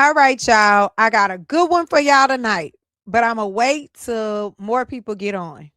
All right, y'all. I got a good one for y'all tonight, but I'm going to wait till more people get on.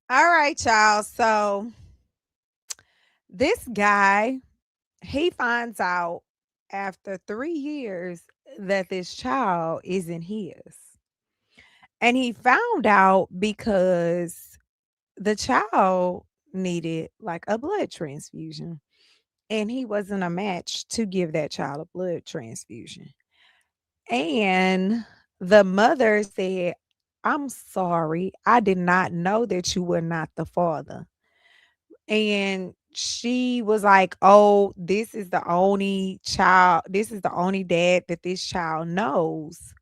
All right, y'all. So this guy, he finds out after 3 years that this child isn't his. And he found out because the child needed like a blood transfusion. And he wasn't a match to give that child a blood transfusion. And the mother said, I'm sorry. I did not know that you were not the father. And she was like, oh, this is the only child, this is the only dad that this child knows.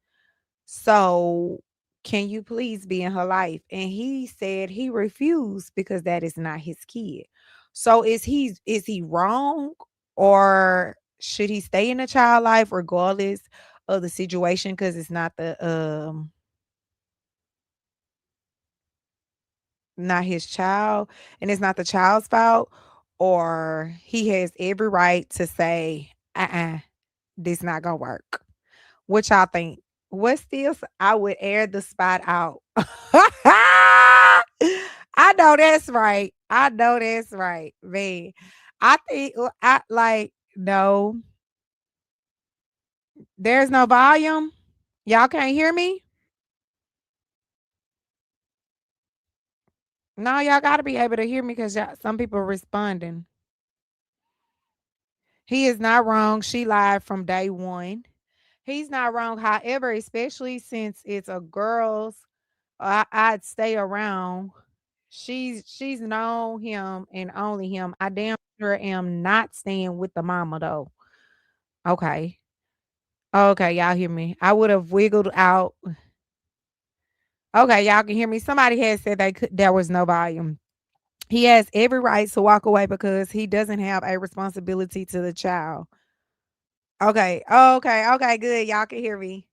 So can you please be in her life? And he said he refused because that is not his kid. So is he wrong, or should he stay in the child life regardless of the situation because it's not his child and it's not the child's fault, or he has every right to say, this not gonna work. What y'all think? What still I would air the spot out. I know that's right. I know that's right, man. I think I like no, there's no volume. Y'all can't hear me? No, y'all gotta be able to hear me because some people are responding. He is not wrong. She lied from day one. He's not wrong. However, especially since it's a girl's, I'd stay around. She's known him and only him. I damn sure am not staying with the mama though. Okay. Okay, y'all hear me. I would have wiggled out. Okay, y'all can hear me. Somebody had said there was no volume. He has every right to walk away because he doesn't have a responsibility to the child. Okay. Okay. Okay. Good. Y'all can hear me.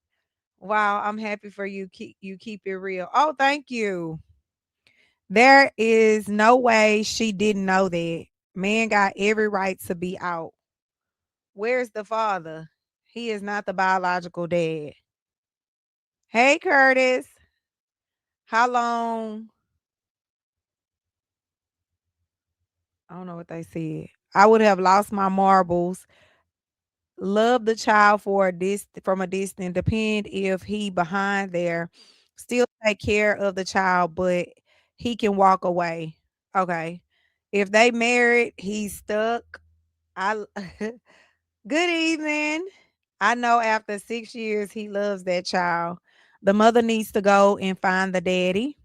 Wow. I'm happy for you. Keep it real. Oh, thank you. There is no way she didn't know that. Man got every right to be out. Where's the father? He is not the biological dad. Hey, Curtis. How long? I don't know what they said. I would have lost my marbles. Love the child for this from a distance. Depend if he behind there. Still take care of the child, but he can walk away. Okay. If they married, he's stuck. I Good evening. I know after 6 years he loves that child. The mother needs to go and find the daddy.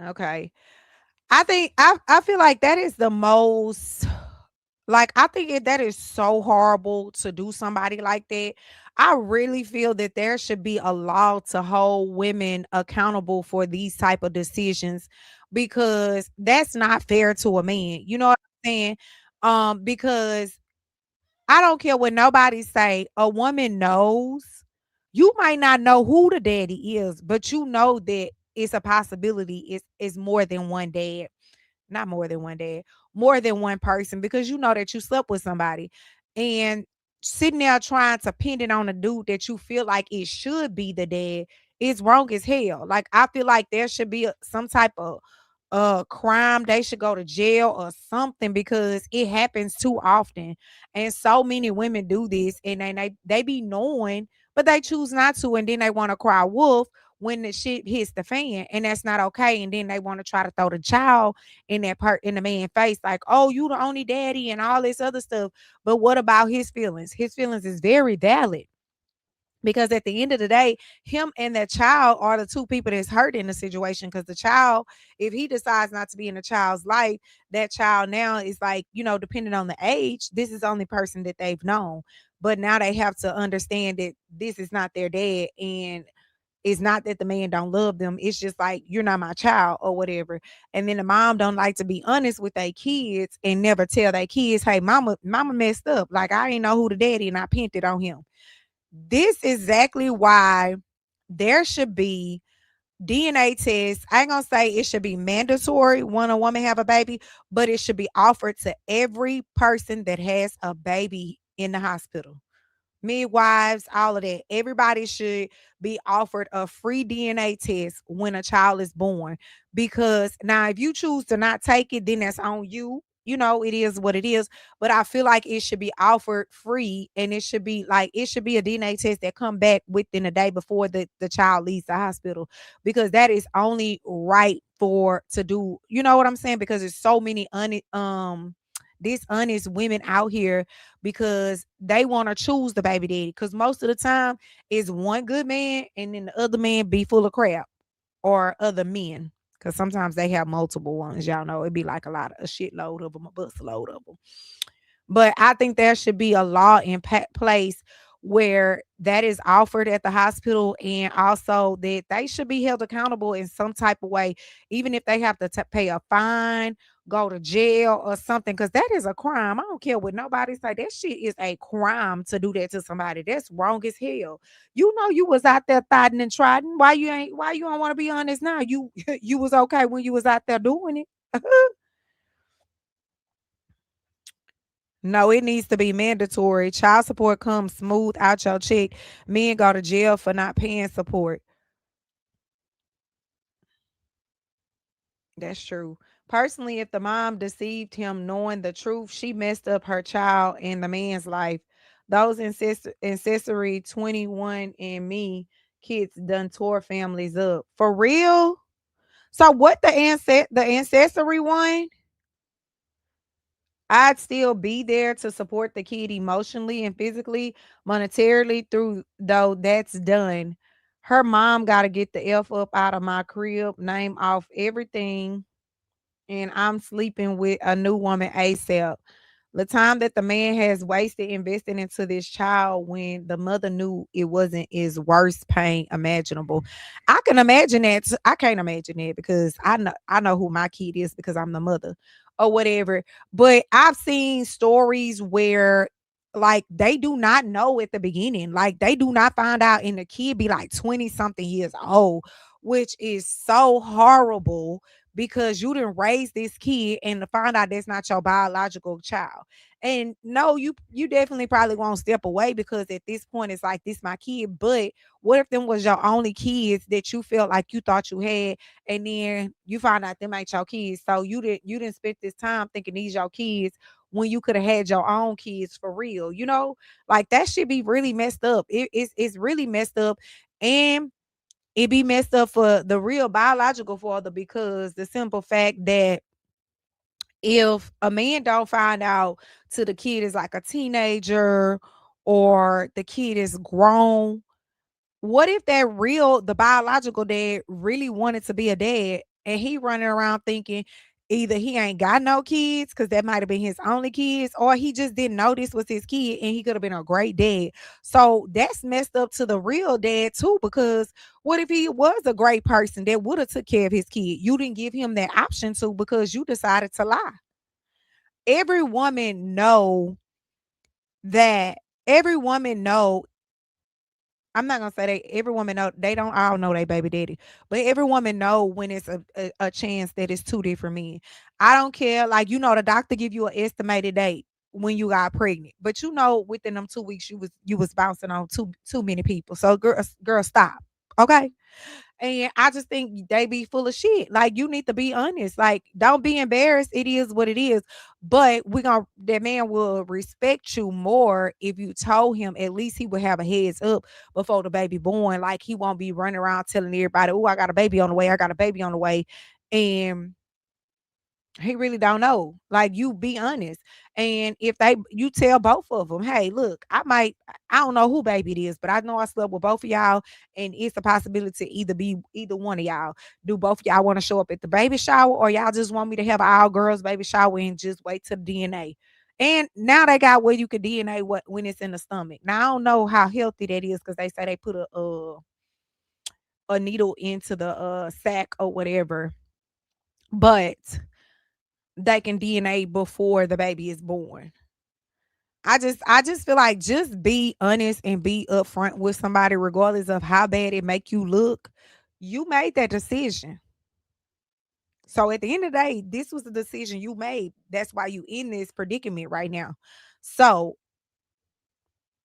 Okay. I feel like that is the most, like, I think that is so horrible to do somebody like that. I really feel that there should be a law to hold women accountable for these type of decisions because that's not fair to a man. You know what I'm saying? Because I don't care what nobody say. A woman knows. You might not know who the daddy is, but you know that it's a possibility. It's more than one dad, not more than one dad, more than one person, because you know that you slept with somebody, and sitting there trying to pin it on a dude that you feel like it should be the dad is wrong as hell. Like I feel like there should be some type of crime, they should go to jail or something because it happens too often. And so many women do this and they be knowing, but they choose not to, and then they want to cry wolf when the shit hits the fan, and that's not okay. And then they want to try to throw the child in the man's face, like, oh, you the only daddy and all this other stuff. But what about his feelings? His feelings is very valid, because at the end of the day, him and that child are the two people that's hurt in the situation. Because the child, if he decides not to be in the child's life, that child now is like, depending on the age, this is the only person that they've known. But now they have to understand that this is not their dad, and it's not that the man don't love them. It's just like, you're not my child or whatever. And then the mom don't like to be honest with their kids and never tell their kids, hey, mama messed up. Like, I ain't know who the daddy and I pinned it on him. This is exactly why there should be DNA tests. I ain't gonna say it should be mandatory when a woman have a baby, but it should be offered to every person that has a baby in the hospital, midwives, all of that. Everybody should be offered a free DNA test when a child is born. Because now, if you choose to not take it, then that's on you. It is what it is. But I feel like it should be offered free, and it should be a DNA test that come back within a day before the child leaves the hospital, because that is only right for to do. You know what I'm saying? Because there's so many dishonest women out here because they want to choose the baby daddy. Because most of the time, it's one good man and then the other man be full of crap, or other men. Because sometimes they have multiple ones. Y'all know it'd be like a shitload of them, a busload of them. But I think there should be a law in place where that is offered at the hospital, and also that they should be held accountable in some type of way, even if they have to pay a fine, go to jail or something, because that is a crime. I don't care what nobody say. That shit is a crime to do that to somebody. That's wrong as hell. You was out there thotting and trotting. Why you don't want to be honest now? You you was okay when you was out there doing it. No, it needs to be mandatory. Child support comes smooth out your check. Men go to jail for not paying support. That's true. Personally, if the mom deceived him knowing the truth, she messed up her child and the man's life. Those ancestry 21 and me kids done tore families up. For real? So what the ancestry one? I'd still be there to support the kid emotionally and physically, monetarily through though that's done. Her mom got to get the F up out of my crib, name off everything, and I'm sleeping with a new woman ASAP. The time that the man has wasted investing into this child when the mother knew it wasn't his worst pain imaginable. I can imagine that. I can't imagine that because I know who my kid is because I'm the mother or whatever. But I've seen stories where like they do not know at the beginning. Like they do not find out and the kid be like 20 something years old, which is so horrible because you didn't raise this kid and to find out that's not your biological child. And no, you definitely probably won't step away because at this point it's like this my kid. But what if them was your only kids that you felt like you thought you had, and then you find out them ain't your kids? So you didn't spend this time thinking these your kids when you could have had your own kids for real. Like that should be really messed up. It's really messed up. And it be messed up for the real biological father because the simple fact that if a man don't find out till the kid is like a teenager or the kid is grown, what if the biological dad really wanted to be a dad and he running around thinking either he ain't got no kids because that might have been his only kids, or he just didn't know this was his kid and he could have been a great dad. So that's messed up to the real dad too, because what if he was a great person that would have took care of his kid? You didn't give him that option to because you decided to lie. Every woman know that every woman know I'm not gonna say they every woman know they don't all know they baby daddy, but every woman know when it's a chance that it's two different men. I don't care, like the doctor give you an estimated date when you got pregnant, but within them 2 weeks you was bouncing on too many people. So girl stop. Okay. And I just think they be full of shit. Like, you need to be honest. Like, don't be embarrassed. It is what it is. But we gonna that man will respect you more if you told him. At least he would have a heads up before the baby born. Like, he won't be running around telling everybody, "Oh, I got a baby on the way. I got a baby on the way." And he really don't know. Like, you be honest. And if you tell both of them, hey, look, I don't know who baby it is, but I know I slept with both of y'all, and it's a possibility to either be either one of y'all. Do both of y'all want to show up at the baby shower, or y'all just want me to have an all girls baby shower and just wait till the DNA? And now they got where you could DNA what when it's in the stomach. Now I don't know how healthy that is because they say they put a needle into the sac or whatever, but they can DNA before the baby is born. I just feel like just be honest and be upfront with somebody regardless of how bad it make you look. You made that decision. So at the end of the day, this was the decision you made. That's why you in this predicament right now. So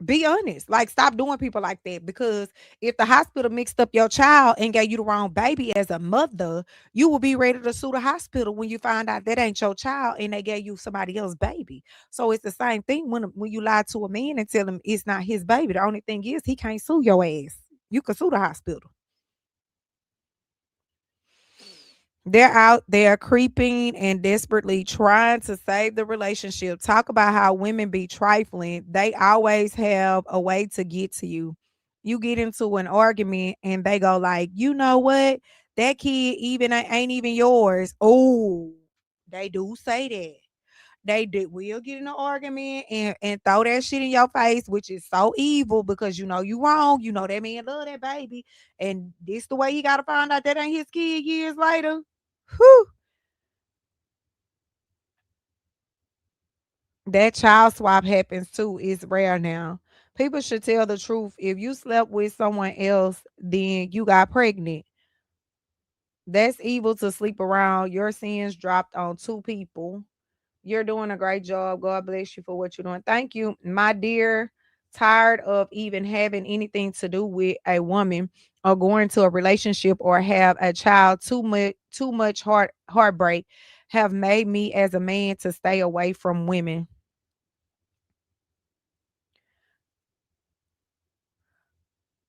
be honest. Like, stop doing people like that, because if the hospital mixed up your child and gave you the wrong baby as a mother, you will be ready to sue the hospital when you find out that ain't your child and they gave you somebody else's baby. So it's the same thing when you lie to a man and tell him it's not his baby. The only thing is he can't sue your ass. You can sue the hospital. They're out there creeping and desperately trying to save the relationship. Talk about how women be trifling. They always have a way to get to you. You get into an argument and they go like, "You know what? That kid even ain't even yours." Oh, they do say that. They did will get in an argument and throw that shit in your face, which is so evil because you know you wrong. You know that man love that baby. And this the way he gotta find out that ain't his kid years later. Whew. That child swap happens too. It's rare now. People should tell the truth. If you slept with someone else, then you got pregnant. That's evil to sleep around. Your sins dropped on two people. You're doing a great job. God bless you for what you're doing. Thank you, my dear. Tired of even having anything to do with a woman or going to a relationship or have a child. Too much heartbreak have made me as a man to stay away from women.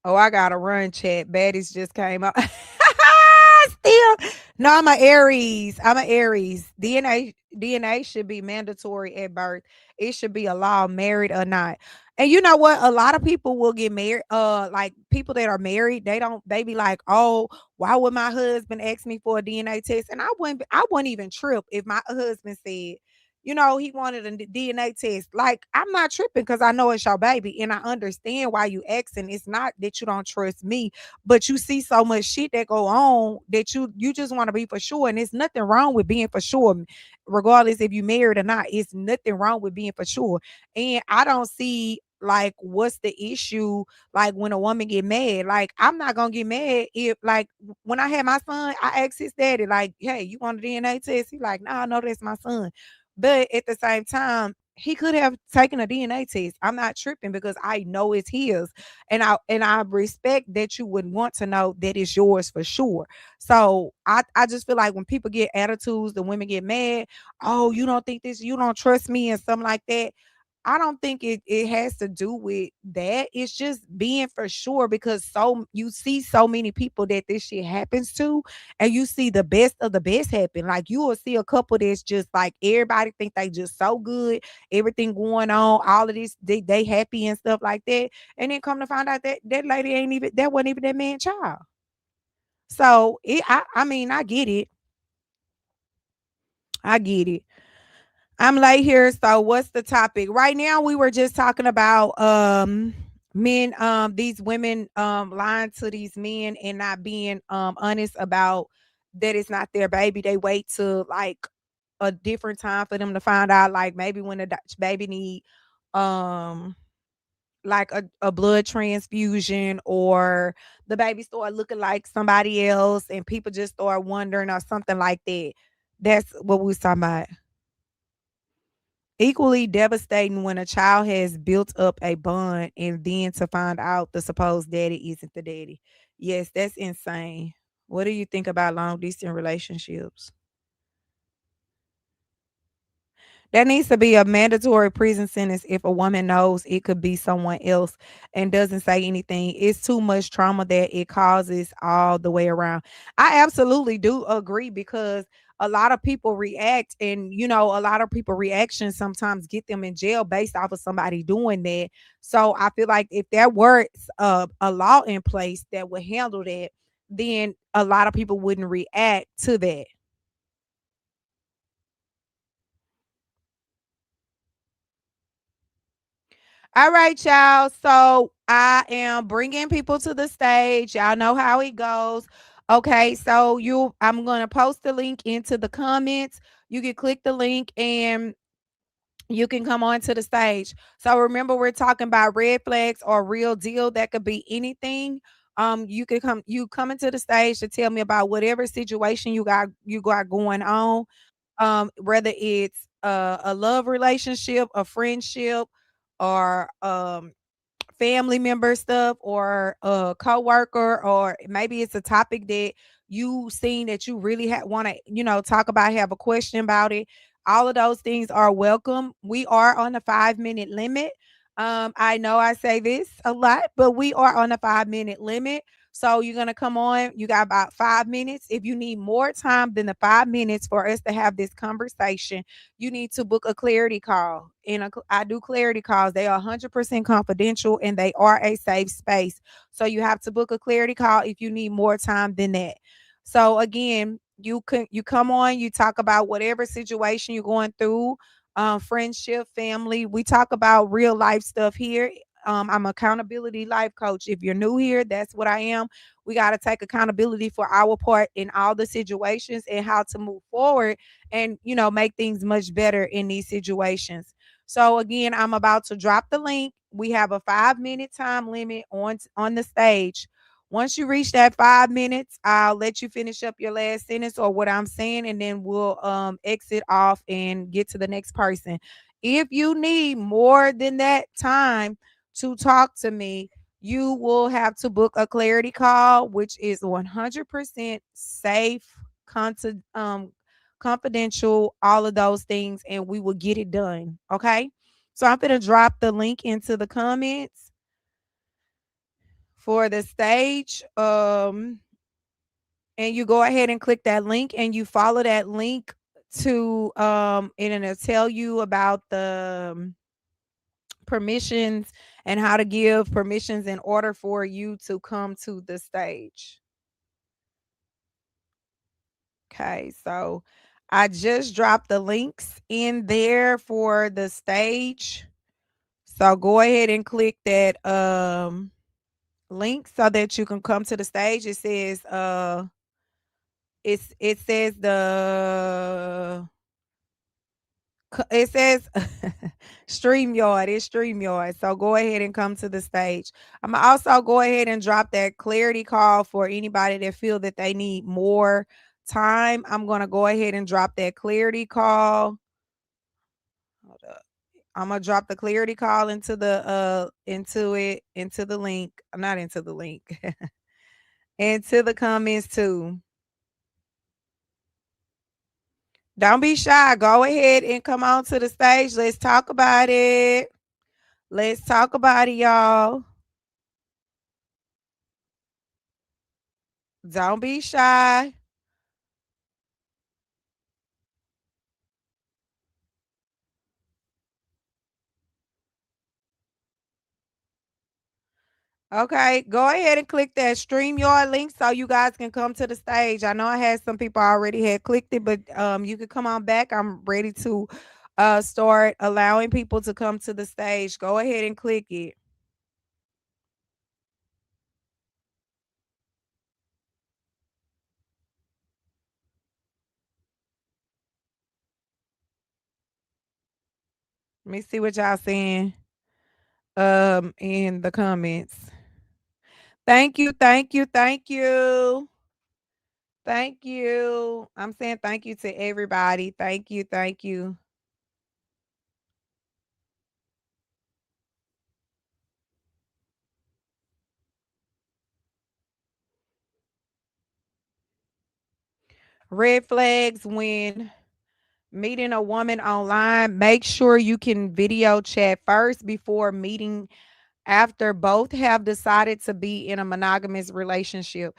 Oh, I gotta run, chat. Baddies just came up. Still, no, I'm a Aries. I'm a Aries. DNA should be mandatory at birth. It should be a law, married or not. And you know what? A lot of people will get married. Like people that are married, they be like, "Oh, why would my husband ask me for a DNA test?" And I wouldn't even trip if my husband said, he wanted a DNA test. Like, I'm not tripping because I know it's your baby and I understand why you asking. It's not that you don't trust me, but you see so much shit that go on that you just want to be for sure. And it's nothing wrong with being for sure, regardless if you married or not. It's nothing wrong with being for sure. And I don't see like what's the issue like when a woman get mad. Like, I'm not gonna get mad if like when I had my son, I asked his daddy, like, "Hey, you want a DNA test?" He like, "Nah, no, that's my son." But at the same time, he could have taken a DNA test. I'm not tripping because I know it's his. And I respect that you would want to know that it's yours for sure. So I just feel like when people get attitudes, the women get mad, "Oh, you don't think this, you don't trust me," and something like that. I don't think it has to do with that. It's just being for sure because so you see so many people that this shit happens to, and you see the best of the best happen. Like, you will see a couple that's just like everybody think they just so good, everything going on, all of this, they happy and stuff like that. And then come to find out that that lady ain't even that wasn't even that man child. So I mean, I get it. I get it. I'm late here. So what's the topic? Right now we were just talking about men, these women lying to these men and not being honest about that it's not their baby. They wait to like a different time for them to find out, like maybe when the baby need um like a blood transfusion, or the baby start looking like somebody else and people just start wondering or something like that. That's what we was talking about. Equally devastating when a child has built up a bond and then to find out the supposed daddy isn't the daddy. Yes, that's insane. What do you think about long distance relationships? There needs to be a mandatory prison sentence if a woman knows it could be someone else and doesn't say anything. It's too much trauma that it causes all the way around. I absolutely do agree because a lot of people react, and a lot of people reactions sometimes get them in jail based off of somebody doing that. So I feel like if there were a law in place that would handle that, then a lot of people wouldn't react to that. All right, y'all. So I am bringing people to the stage. Y'all know how it goes. Okay, so I'm going to post the link into the comments. You can click the link and you can come on to the stage. So remember, we're talking about red flags or real deal. That could be anything. You come into the stage to tell me about whatever situation you got going on. Whether it's a love relationship, a friendship, or family member stuff, or a coworker, or maybe it's a topic that you seen that you really want to talk about, have a question about it. All of those things are welcome. We are on a 5-minute limit. I know I say this a lot, but we are on a 5-minute limit. So you're gonna come on. You got about 5 minutes. If you need more time than the 5 minutes for us to have this conversation, you need to book a clarity call. And I do clarity calls. They are 100% confidential and they are a safe space. So you have to book a clarity call if you need more time than that. So again, you come on, you talk about whatever situation you're going through, friendship, family. We talk about real life stuff here. I'm accountability life coach. If you're new here, that's what I am. We got to take accountability for our part in all the situations and how to move forward and make things much better in these situations. So again, I'm about to drop the link. We have a 5-minute time limit on the stage. Once you reach that 5 minutes, I'll let you finish up your last sentence or what I'm saying, and then we'll exit off and get to the next person. If you need more than that time to talk to me, you will have to book a clarity call, which is 100% safe, confidential, all of those things, and we will get it done. Okay. So I'm going to drop the link into the comments for the stage. And you go ahead and click that link and you follow that link to and it'll tell you about the permissions and how to give permissions in order for you to come to the stage. Okay, so I just dropped the links in there for the stage. So go ahead and click that link so that you can come to the stage. It says it says it says StreamYard. It's StreamYard. So go ahead and come to the stage. I'm gonna also go ahead and drop that clarity call for anybody that feel that they need more time. I'm gonna go ahead and drop that clarity call. Hold up. I'm gonna drop the clarity call into into the link. I'm not into the link. Into the comments too. Don't be shy. Go ahead and come on to the stage. Let's talk about it. Let's talk about it, y'all. Don't be shy. Okay, go ahead and click that StreamYard link so you guys can come to the stage. I know I had some people already had clicked it, but you can come on back. I'm ready to start allowing people to come to the stage. Go ahead and click it. Let me see what y'all saying in the comments. Thank you, thank you, thank you. Thank you. I'm saying thank you to everybody. Thank you, thank you. Red flags when meeting a woman online, make sure you can video chat first before meeting after both have decided to be in a monogamous relationship.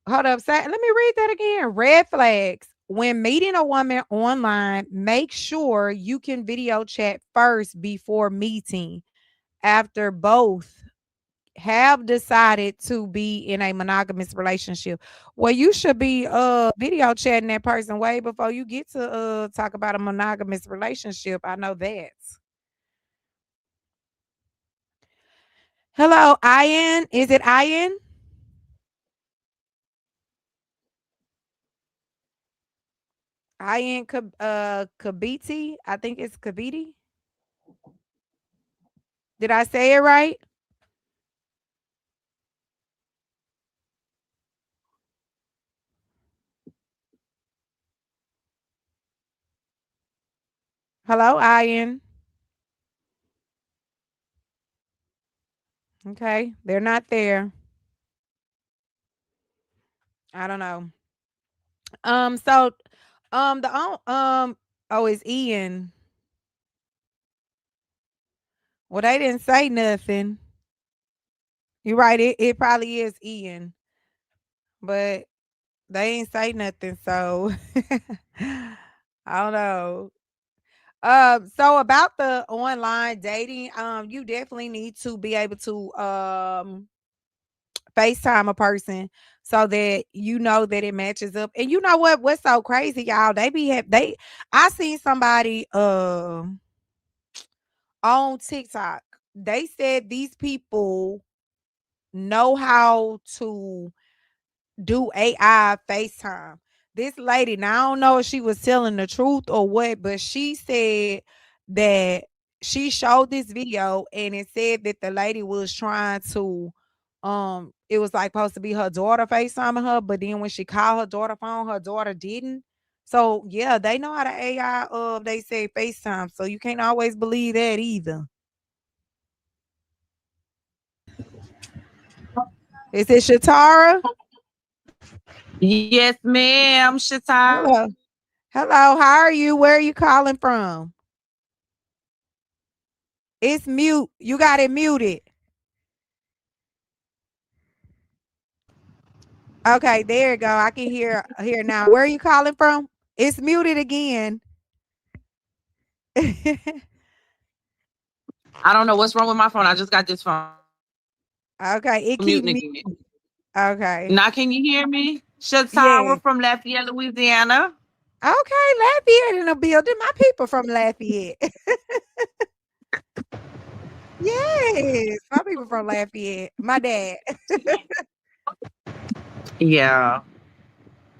Hold up, let me read that again. Red flags. When meeting a woman online, make sure you can video chat first before meeting after both have decided to be in a monogamous relationship. Well, you should be video chatting that person way before you get to talk about a monogamous relationship. I know that. Hello, Ian. Is it Ian? Ian Kabiti. I think it's Kabiti. Did I say it right? Hello, Ian. Okay, they're not there. I don't know. So, the oh, it's Ian. Well, they didn't say nothing. You're right. It probably is Ian, but they ain't say nothing. So I don't know. So about the online dating, you definitely need to be able to FaceTime a person so that you know that it matches up. And you know what? What's so crazy, y'all? They I seen somebody on TikTok. They said these people know how to do AI FaceTime. This lady, now I don't know if she was telling the truth or what, but she said that she showed this video and it said that the lady was trying to it was like supposed to be her daughter FaceTiming her, but then when she called her daughter phone, her daughter didn't. So yeah, they know how to AI they say FaceTime. So you can't always believe that either. Is it Shatara? Yes, ma'am, Shatara. Hello. Hello, how are you? Where are you calling from? It's mute. You got it muted. Okay, there you go. I can hear now. Where are you calling from? It's muted again. I don't know what's wrong with my phone. I just got this phone Okay, it keep muting me. again. Okay. Now, can you hear me? Yeah. Shatara from Lafayette, Louisiana. Okay, Lafayette in the building. My people from Lafayette. Yes, my people from Lafayette. My dad. Yeah.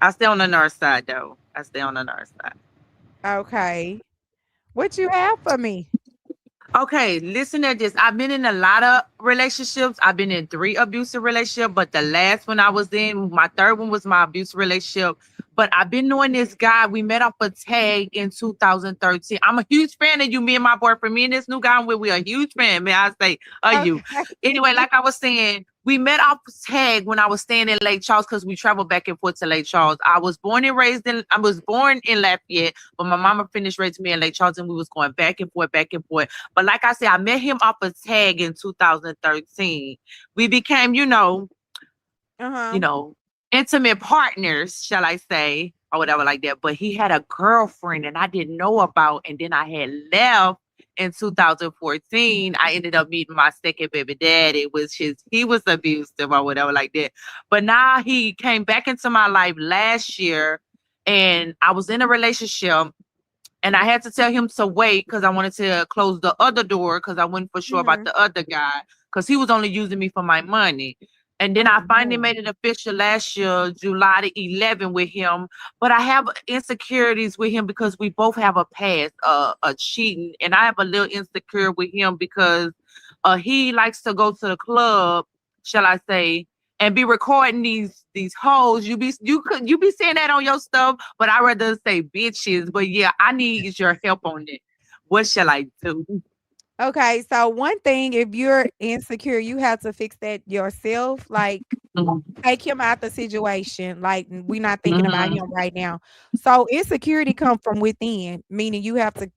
I stay on the north side, though. I stay on the north side. Okay. What you have for me? Okay, listen to this. I've been in a lot of relationships. I've been in 3 abusive relationships, but the last one I was in, my third one was my abusive relationship. But I've been knowing this guy. We met off a tag in 2013. I'm a huge fan of you, me and my boyfriend. Me and this new guy I'm with, we a huge fan, may I say, of you. Okay. Anyway, like I was saying, we met off tag when I was staying in Lake Charles because we traveled back and forth to Lake Charles. I was born in Lafayette, but my mama finished raising me in Lake Charles and we was going back and forth, back and forth. But like I said, I met him off a tag in 2013. We became, you Uh-huh. know, intimate partners, shall I say, or whatever like that. But he had a girlfriend and I didn't know about, and then I had left in 2014. I ended up meeting my second baby dad. He was abusive or whatever like that. But now he came back into my life last year and I was in a relationship and I had to tell him to wait because I wanted to close the other door because I wasn't for sure about Mhm. the other guy because he was only using me for my money. And then I Oh finally no. made it official last year, July the 11th with him. But I have insecurities with him because we both have a past, a cheating. And I have a little insecure with him because he likes to go to the club, shall I say, and be recording these hoes. You be saying that on your stuff, but I rather say bitches. But yeah, I need your help on it. What shall I do? Okay, so one thing, if you're insecure, you have to fix that yourself. Like, Mhm. take him out the situation. Like, we're not thinking about Mhm. him right now. So insecurity come from within, meaning you have to,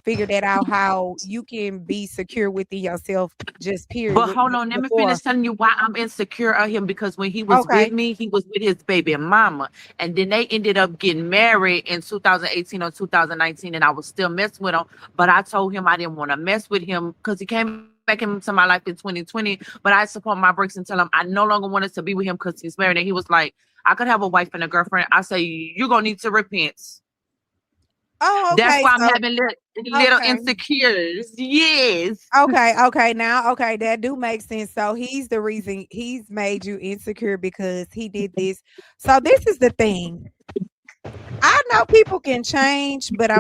figure that out how you can be secure within yourself, just period. But hold on, let me Before. finish telling you why I'm insecure of him because when he was with Okay. me, he was with his baby mama. And then they ended up getting married in 2018 or 2019, and I was still messing with him. But I told him I didn't want to mess with him because he came back into my life in 2020. But I support my breaks and tell him I no longer wanted to be with him because he's married. And he was like, I could have a wife and a girlfriend. I say, you're going to need to repent. Oh, That's okay. why I'm So having little okay. insecures. Yes. Okay, now, okay, that do make sense. So he's the reason he's made you insecure because he did this. So this is the thing. I know people can change, but I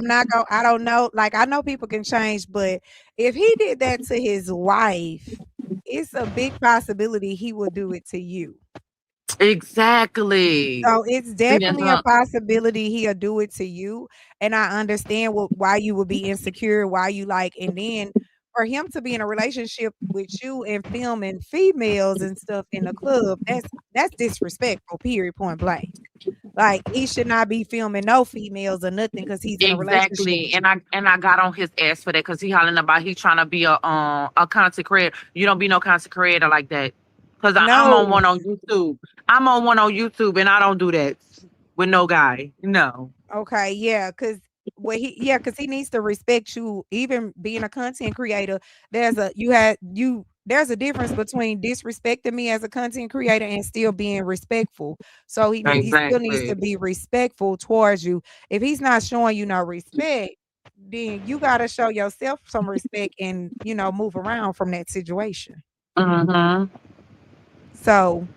don't know. Like, I know people can change, but if he did that to his wife, it's a big possibility he will do it to you. Exactly. So it's See, that's definitely a not. possibility he'll do it to you. And I understand why you would be insecure, why you like, and then for him to be in a relationship with you and filming females and stuff in the club, that's disrespectful, period, point blank. Like, he should not be filming no females or nothing because he's in a relationship Exactly. with you. And I got on his ass for that because he hollering about he trying to be a content creator. You don't be no content creator like that. Cause I'm on No. one on YouTube. I'm on one on YouTube and I don't do that with no guy. No. Okay, yeah, because he needs to respect you. Even being a content creator, there's a difference between disrespecting me as a content creator and still being respectful. So he still needs to Exactly. be respectful towards you. If he's not showing you no respect, then you gotta show yourself some respect and move around from that situation. Mm-hmm. So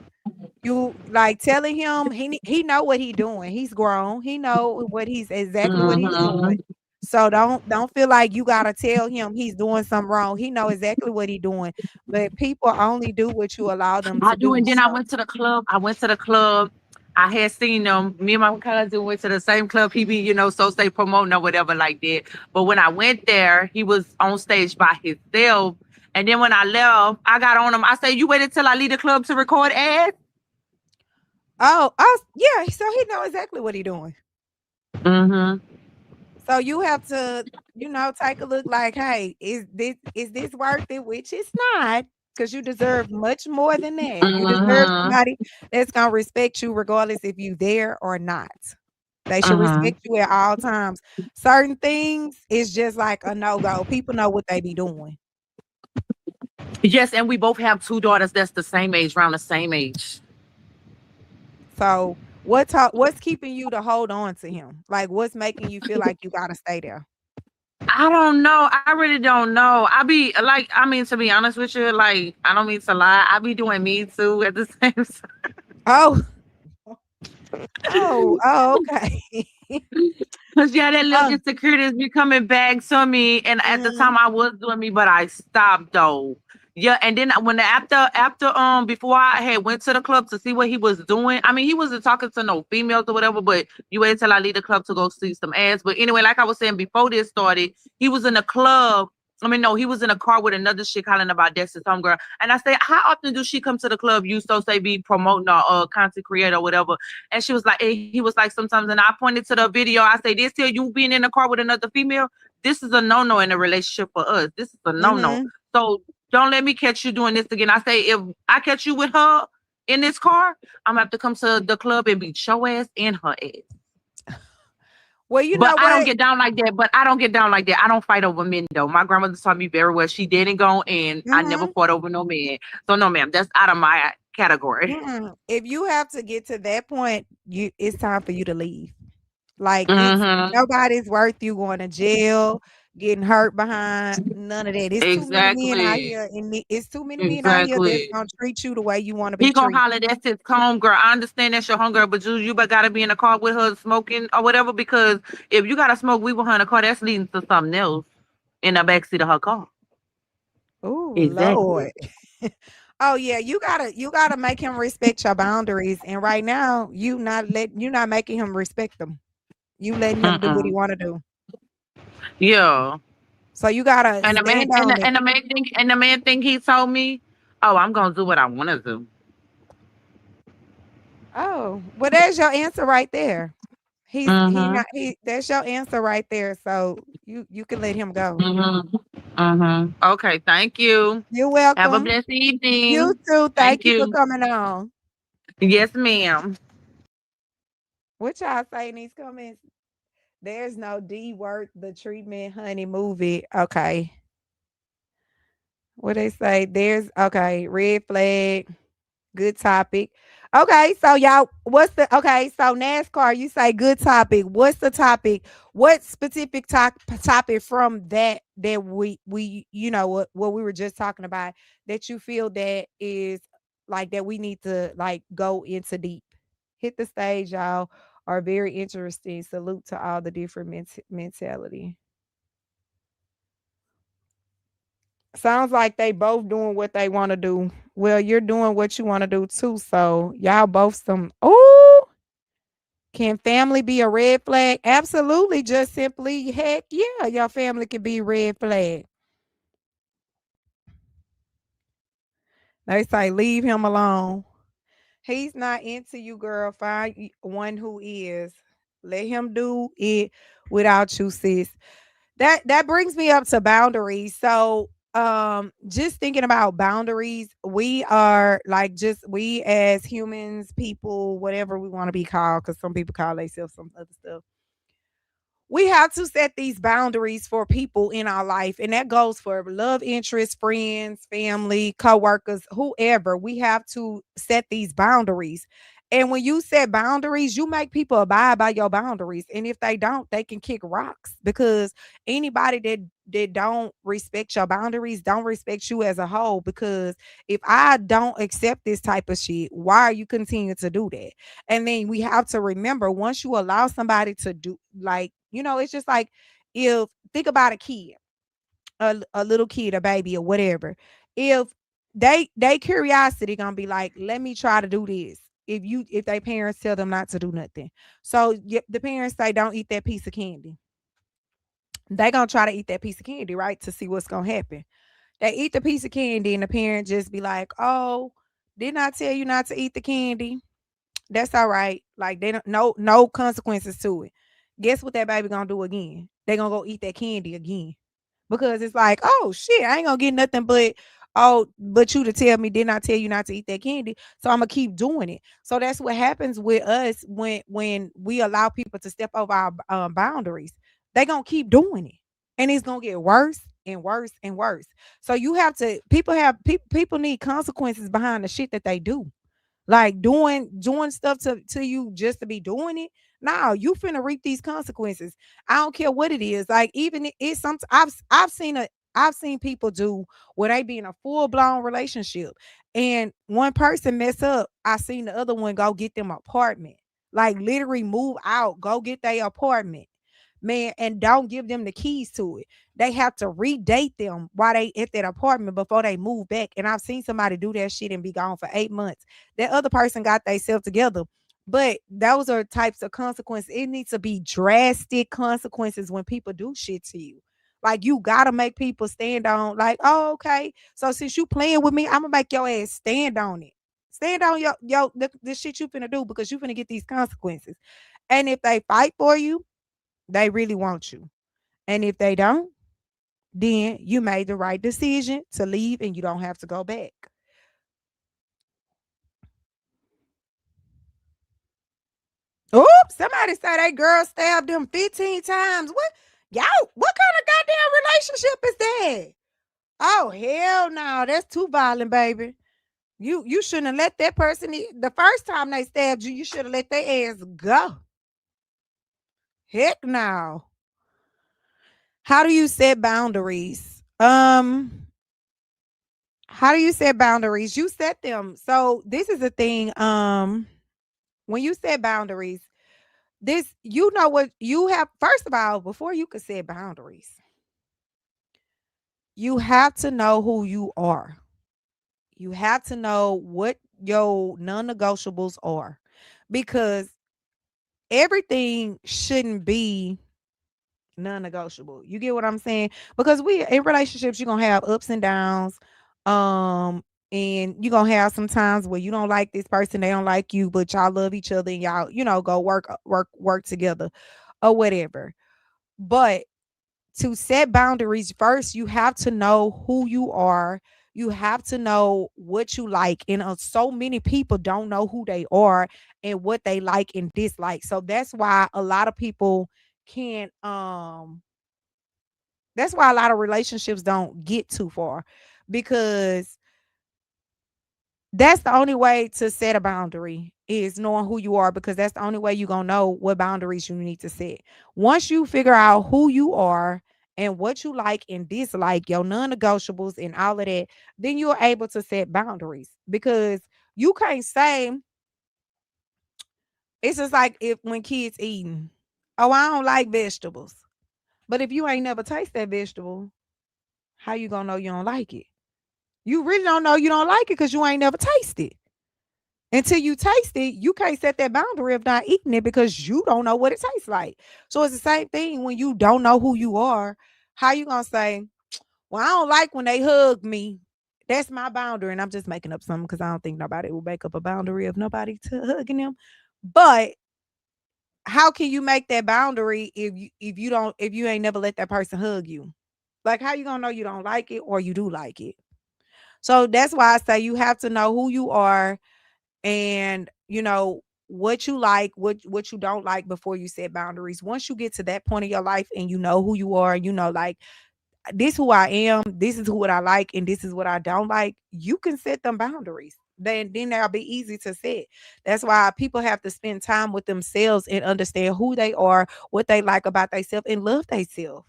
you like telling him he know what he doing. He's grown. He know exactly what he's doing. Mm-hmm. So don't feel like you gotta tell him he's doing something wrong. He know exactly what he doing. But people only do what you allow them I to do. do. And then I So went to the club. I went to the club. I had seen them. Me and my cousin went to the same club. He be, so stay promoting or whatever like that. But when I went there, he was on stage by himself. And then when I left, I got on him. I said, "You waited till I leave the club to record ads?" yeah, so he know exactly what he doing. Mm-hmm. So you have to, take a look like, hey, is this worth it? Which it's not, because you deserve much more than that. You deserve Mm-hmm. somebody that's gonna respect you regardless if you there or not. They should Mm-hmm. respect you at all times. Certain things is just like a no-go. People know what they be doing. Yes, and we both have two daughters that's the same age, around the same age. So what's keeping you to hold on to him? Like, what's making you feel like you gotta stay there? I don't know. I really don't know. I be like, I mean, to be honest with you, like, I don't mean to lie. I be doing me too at the same time. Oh, oh, okay. Cause yeah, that little Oh, insecurity is becoming back to me. And at the mhm. time I was doing me, but I stopped though. Yeah, and then when after before I had went to the club to see what he was doing. I mean, he wasn't talking to no females or whatever, but you wait till I leave the club to go see some ass. But anyway, like I was saying before this started, he was in the club. I mean, no, he was in a car with another shit calling about that's his homegirl. And I said, how often do she come to the club? You so say be promoting or content creator or whatever. And she was like, he was like, sometimes, and I pointed to the video. I say, this here, you being in the car with another female, this is a no-no in a relationship for us. This is a no-no. Mhm. So don't let me catch you doing this again. I say, if I catch you with her in this car, I'm gonna have to come to the club and beat your ass and her ass. Well, you But know I don't what? get down like that. But I don't get down like that. I don't fight over men though. My grandmother taught me very well. She didn't go, and I never Mhm. fought over no man. So no, ma'am, that's out of my category. Mm-mm. If you have to get to that point, it's time for you to leave. Like, it's Mm-hmm. nobody's worth you going to jail, getting hurt behind, none of that. It's too many men out Exactly. here, and it's too many men out here that's Exactly. gonna treat you the way you want to be He gonna treated. holler, that's his homegirl. I understand that's your homegirl, but you but gotta be in the car with her smoking or whatever, because if you gotta smoke weed with her in the car, that's leading to something else in the backseat of her car. Oh Exactly. Lord. Oh yeah, you gotta make him respect your boundaries. And right now, you not making him respect them. You letting him do what he Mm-mm. want to do. Yeah. So you gotta And the man stand on it. and the man thing he told me, oh, I'm gonna do what I want to do. Oh, well, there's your answer right there. He Mm-hmm. not he. That's your answer right there. So you can let him go. Mm-hmm. Mm-hmm. Okay, thank you. You're Have a welcome. blessed You evening. too. Thank Thank you for you. coming on. Yes, ma'am. What y'all say in these comments? There's no D worth the treatment, honey. Movie. Okay. What they say? There's okay. Red flag. Good topic. Okay, so y'all, what's the okay? So NASCAR, you say good topic. What's the topic? What specific topic from that we what we were just talking about that you feel that is like that we need to like go into deep. Hit the stage, y'all. Are very interesting. Salute to all the different mentality. Sounds like they both doing what they want to do. Well, you're doing what you want to do too. So y'all both some. Oh, can family be a red flag? Absolutely. Just simply, heck yeah, your family can be red flag. They say leave him alone. He's not into you, girl. Find one who is. Let him do it without you, sis. That brings me up to boundaries. So just thinking about boundaries, we are like just we as humans, people, whatever we want to be called, because some people call themselves some other stuff, we have to set these boundaries for people in our life, and that goes for love interests, friends, family, co-workers, whoever. We have to set these boundaries, and when you set boundaries, you make people abide by your boundaries, and if they don't, they can kick rocks, because anybody that don't respect your boundaries don't respect you as a whole. Because if I don't accept this type of shit, why are you continuing to do that? And then we have to remember, once you allow somebody to do, like, it's just like, if think about a kid, a little kid, a baby or whatever. If they curiosity gonna be like, let me try to do this. If they parents tell them not to do nothing. So the parents say don't eat that piece of candy. They gonna try to eat that piece of candy, right? To see what's gonna happen. They eat the piece of candy and the parent just be like, oh, didn't I tell you not to eat the candy? That's all right. Like, they don't, no consequences to it. Guess what that baby gonna do again? They gonna go eat that candy again. Because it's like, oh shit, I ain't gonna get nothing but you to tell me, didn't I tell you not to eat that candy? So I'm gonna keep doing it. So that's what happens with us when we allow people to step over our boundaries. They gonna keep doing it. And it's gonna get worse and worse and worse. So you have to people need consequences behind the shit that they do, like doing stuff to you just to be doing it. Now you finna reap these consequences. I don't care what it is. Like, even it's some I've seen people do where they be in a full-blown relationship, and one person mess up, I seen the other one go get them apartment. Like, literally move out, go get their apartment, man, and don't give them the keys to it. They have to redate them while they at that apartment before they move back. And I've seen somebody do that shit and be gone for 8 months. That other person got themselves together. But those are types of consequences. It needs to be drastic consequences when people do shit to you. Like, you gotta make people stand on, like, oh, okay. So since you playing with me, I'm gonna make your ass stand on it. Stand on the shit you finna do, because you finna get these consequences. And if they fight for you, they really want you. And if they don't, then you made the right decision to leave and you don't have to go back. Oops, somebody say that girl stabbed them 15 times. What? Y'all, what kind of goddamn relationship is that? Oh, hell no. That's too violent, baby. You shouldn't have let that person the first time they stabbed you, you should have let their ass go. Heck no. How do you set boundaries? How do you set boundaries? You set them. So this is the thing. When you set boundaries, this, what you have. First of all, before you can set boundaries, you have to know who you are. You have to know what your non-negotiables are, because everything shouldn't be Non-negotiable. You get what I'm saying? Because we in relationships, you're gonna have ups and downs. Um, and you're gonna have some times where you don't like this person, they don't like you, but y'all love each other and y'all, go work together or whatever. But to set boundaries first, you have to know who you are. You have to know what you like. And so many people don't know who they are and what they like and dislike. So that's why a lot of people can't that's why a lot of relationships don't get too far, because that's the only way to set a boundary is knowing who you are, because that's the only way you're going to know what boundaries you need to set. Once you figure out who you are and what you like and dislike, your non-negotiables and all of that, then you're able to set boundaries, because you can't say, it's just like if when kids eating, oh, I don't like vegetables. But if you ain't never taste that vegetable, how you going to know you don't like it? You really don't know you don't like it because you ain't never tasted it. Until you taste it, you can't set that boundary of not eating it because you don't know what it tastes like. So it's the same thing when you don't know who you are. How you gonna say, "Well, I don't like when they hug me. That's my boundary," and I'm just making up something because I don't think nobody will make up a boundary of nobody to hugging them. But how can you make that boundary if you ain't never let that person hug you? Like, how you gonna know you don't like it or you do like it? So that's why I say you have to know who you are, and what you like, what you don't like before you set boundaries. Once you get to that point of your life and you know who you are, like, this who I am, this is what I like, and this is what I don't like, you can set them boundaries. Then they'll be easy to set. That's why people have to spend time with themselves and understand who they are, what they like about themselves, and love themselves.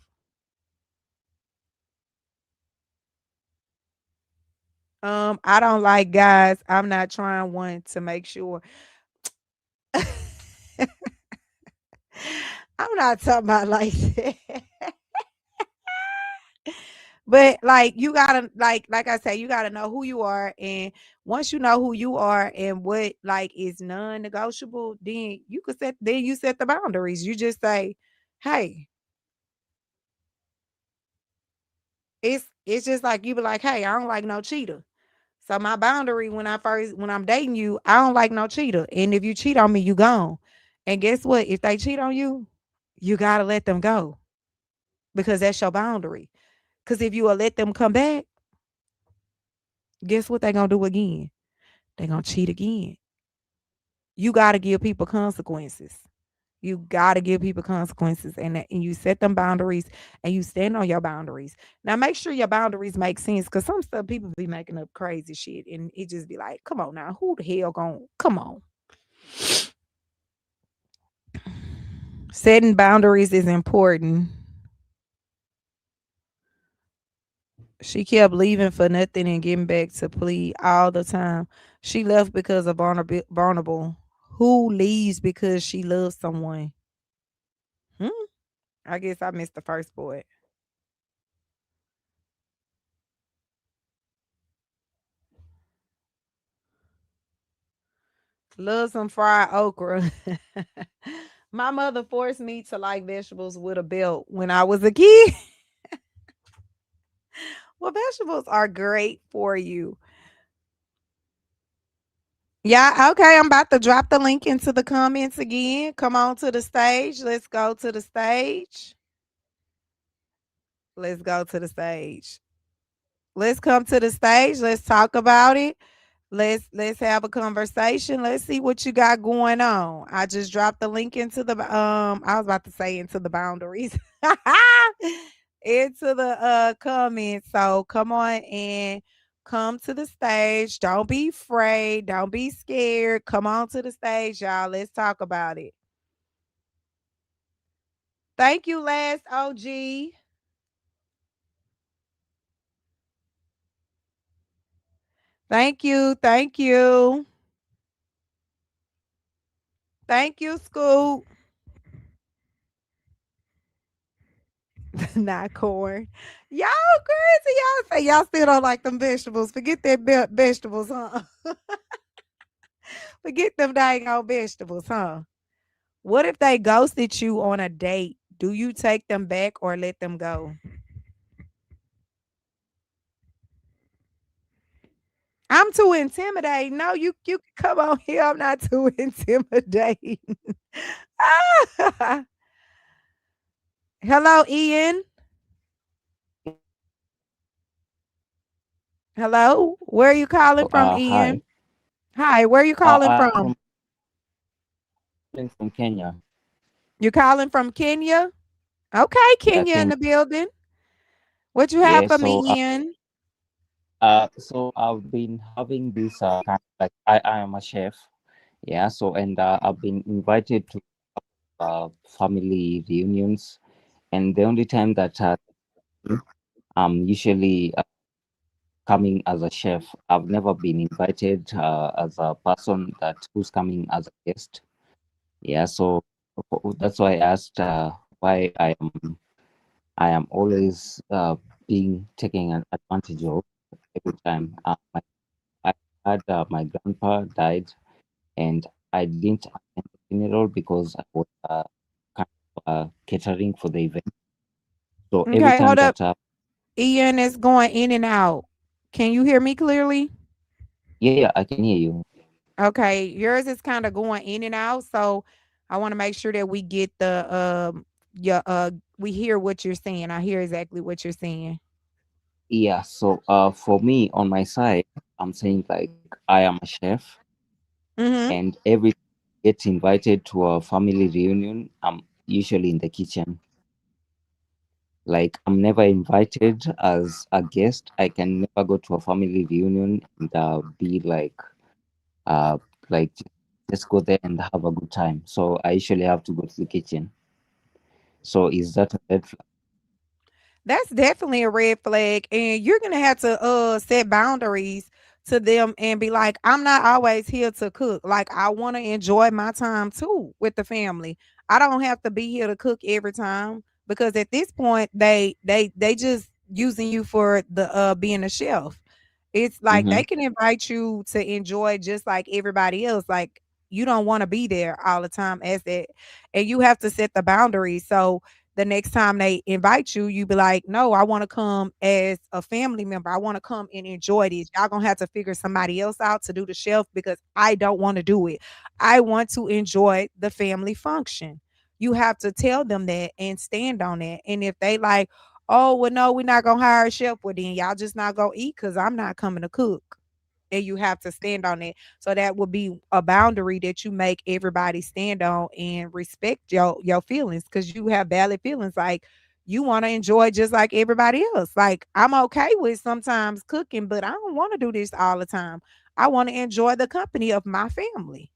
I don't like guys. I'm not trying one to make sure. I'm not talking about like that. But like you gotta like I say, you gotta know who you are. And once you know who you are and what like is non-negotiable, then you set the boundaries. You just say, hey, it's just like you be like, hey, I don't like no cheater. So my boundary when I'm dating you, I don't like no cheater. And if you cheat on me, you gone. And guess what? If they cheat on you, you gotta let them go, because that's your boundary. Because if you will let them come back, guess what they gonna do again? They gonna cheat again. You gotta give people consequences. You gotta give people consequences, and you set them boundaries, and you stand on your boundaries. Now make sure your boundaries make sense, because some stuff people be making up crazy shit, and it just be like, come on now, who the hell gonna come on? Setting boundaries is important. She kept leaving for nothing and getting back to plead all the time. She left because of vulnerable. Who leaves because she loves someone? Hmm? I guess I missed the first boy. Love some fried okra. My mother forced me to like vegetables with a belt when I was a kid. Well, vegetables are great for you. Yeah, okay. I'm about to drop the link into the comments again. Come on to the stage. Let's go to the stage. Let's go to the stage. Let's come to the stage. Let's talk about it. Let's have a conversation. Let's see what you got going on. I just dropped the link into the I was about to say into the boundaries. Into the comments. So come on and come to the stage. Don't be afraid. Don't be scared. Come on to the stage, y'all. Let's talk about it. Thank you, last OG. Thank you. Thank you. Thank you, Scoop. Not corn. Y'all crazy. Y'all say y'all still don't like them vegetables. Forget that vegetables, huh? Forget them dang old vegetables, huh? What if they ghosted you on a date Do you take them back or let them go? I'm too intimidating. No, you can come on here. I'm not too intimidating. Ah! Hello, Ian. Hello. Where are you calling from, Hi. Ian? Hi, where are you calling I'm from? calling from Kenya. You calling from Kenya? Okay, Yeah, Kenya in Kenya. the building. What you have Yeah. for So, me, Ian? I've been having this kind of like I am a chef. Yeah. So, and I've been invited to family reunions, and the only time that I'm usually coming as a chef. I've never been invited as a person that who's coming as a guest. Yeah. So that's why I asked why I am always being taken an advantage of every time. I had my grandpa died, and I didn't attend the funeral because I was kind of catering for the event. So every Okay, time hold up. that, Ian is going in and out. Can you hear me clearly? yeah, I can hear you. Okay, yours is kind of going in and out, so I want to make sure that we get the your we hear what you're saying. I hear exactly what you're saying. Yeah. So for me on my side, I'm saying like I am a chef, Mhm. and every get invited to a family reunion, I'm usually in the kitchen. Like I'm never invited as a guest. I can never go to a family reunion and be uh like just go there and have a good time. So I usually have to go to the kitchen. So is that a red flag? That's definitely a red flag, and you're gonna have to set boundaries to them and be like, I'm not always here to cook. Like I want to enjoy my time too with the family. I don't have to be here to cook every time because at this point they just using you for the being a chef. It's like Mm-hmm. they can invite you to enjoy just like everybody else. Like you don't want to be there all the time as that, and you have to set the boundaries. So the next time they invite you, you be like, no, I want to come as a family member. I want to come and enjoy this. Y'all gonna have to figure somebody else out to do the shelf because I don't want to do it. I want to enjoy the family function. You have to tell them that and stand on that. And if they like, oh, well, no, we're not gonna hire a chef, well then y'all just not gonna eat because I'm not coming to cook. And you have to stand on it. So that would be a boundary that you make everybody stand on and respect your feelings because you have valid feelings. Like you want to enjoy just like everybody else. Like I'm okay with sometimes cooking, but I don't want to do this all the time. I want to enjoy the company of my family.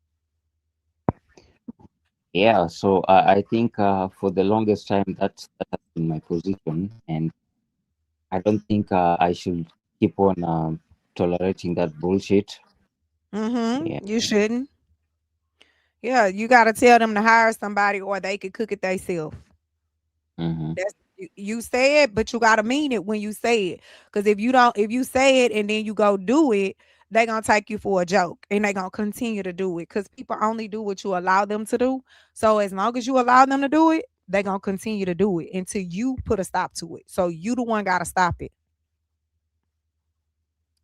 Yeah. So I think for the longest time that has been my position, and I don't think I should keep on tolerating that bullshit. Yeah. You shouldn't. Yeah, you got to tell them to hire somebody or they could cook it themselves. Mm-hmm. That's you say it, but you gotta mean it when you say it. Because if you don't, if you say it and then you go do it, they gonna take you for a joke and they gonna continue to do it. Because people only do what you allow them to do. So as long as you allow them to do it, they gonna continue to do it until you put a stop to it. So you the one gotta stop it.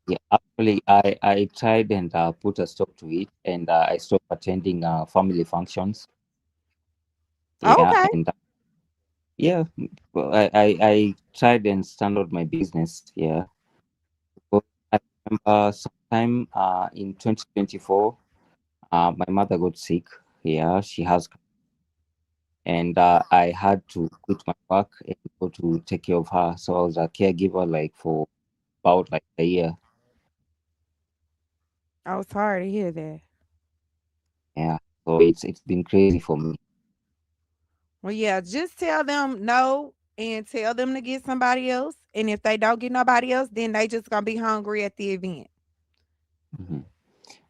Yeah, actually, I tried and put a stop to it, and I stopped attending family functions. Yeah, Okay. and yeah, I tried and started my business. Yeah, but I remember sometime in 2024, my mother got sick. Yeah, she has, and I had to quit my work and go to take care of her. So I was a caregiver like for about like a year. I was sorry to hear that. Yeah, so it's been crazy for me. Well, yeah, just tell them no and tell them to get somebody else. And if they don't get nobody else, then they just gonna be hungry at the event. Mhm.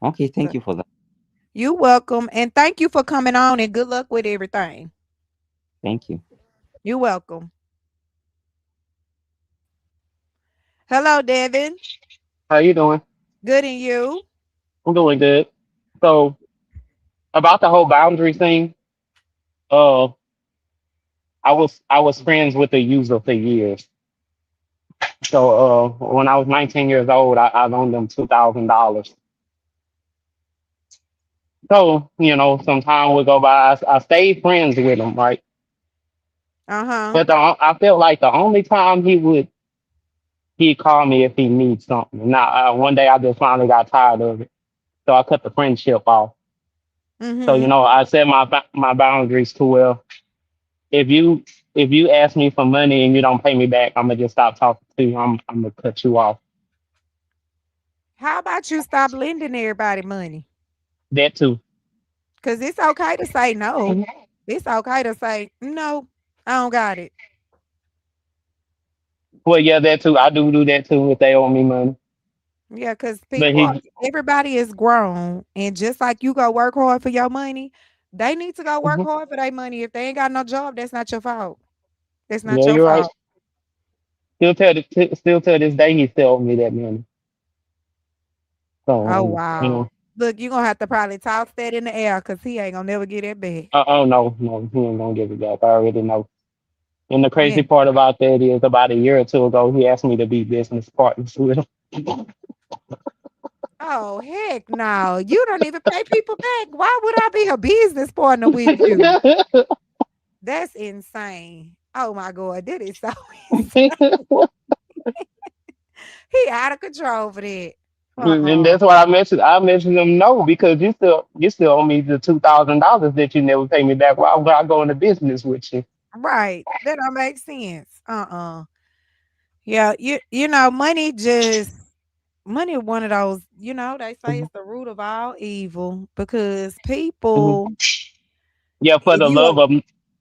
Okay, thank you for that. You're welcome. And thank you for coming on and good luck with everything. Thank you. You're welcome. Hello, Devin. How you doing? Good in you. I'm doing good. So about the whole boundary thing, uh, I was friends with the user for years. So when I was 19 years old, I loaned them $2,000. So some time would go by. I stayed friends with him, right? Uh-huh. But I felt like the only time he'd call me if he needs something. Now one day I just finally got tired of it, so I cut the friendship off. So Mm-hmm. I set my boundaries to well. If you if you ask me for money and you don't pay me back, I'm gonna just stop talking to you. I'm gonna cut you off. How about you stop lending everybody money? That too. Because it's okay to say no. It's okay to say, no, I don't got it. Well, yeah, that too. I do that too if they owe me money. Yeah, because But people, he, everybody is grown. And just like you go work hard for your money, they need to go work Mhm. hard for their money. If they ain't got no job, that's not your fault. That's not Yeah, your you're right. fault. Still till this day, he still owe me that money. So Oh, you wow. know, Look, you're going to have to probably toss that in the air because he ain't going to never get it back. oh no, he ain't gonna give it back. I already know. And the Yeah. crazy part about that is, about a year or two ago, he asked me to be business partners with him. Oh, heck no. You don't even pay people back. Why would I be a business partner with you? That's insane. Oh my God, that is so insane. He out of control for that. And Uh-uh. that's why I mentioned them no, because you still owe me the $2,000 that you never pay me back. Why would I go into business with you? Right. That don't make sense. Uh-uh. Yeah, you know, money one of those, they say Mhm. it's the root of all evil because Mhm. people, Yeah, if you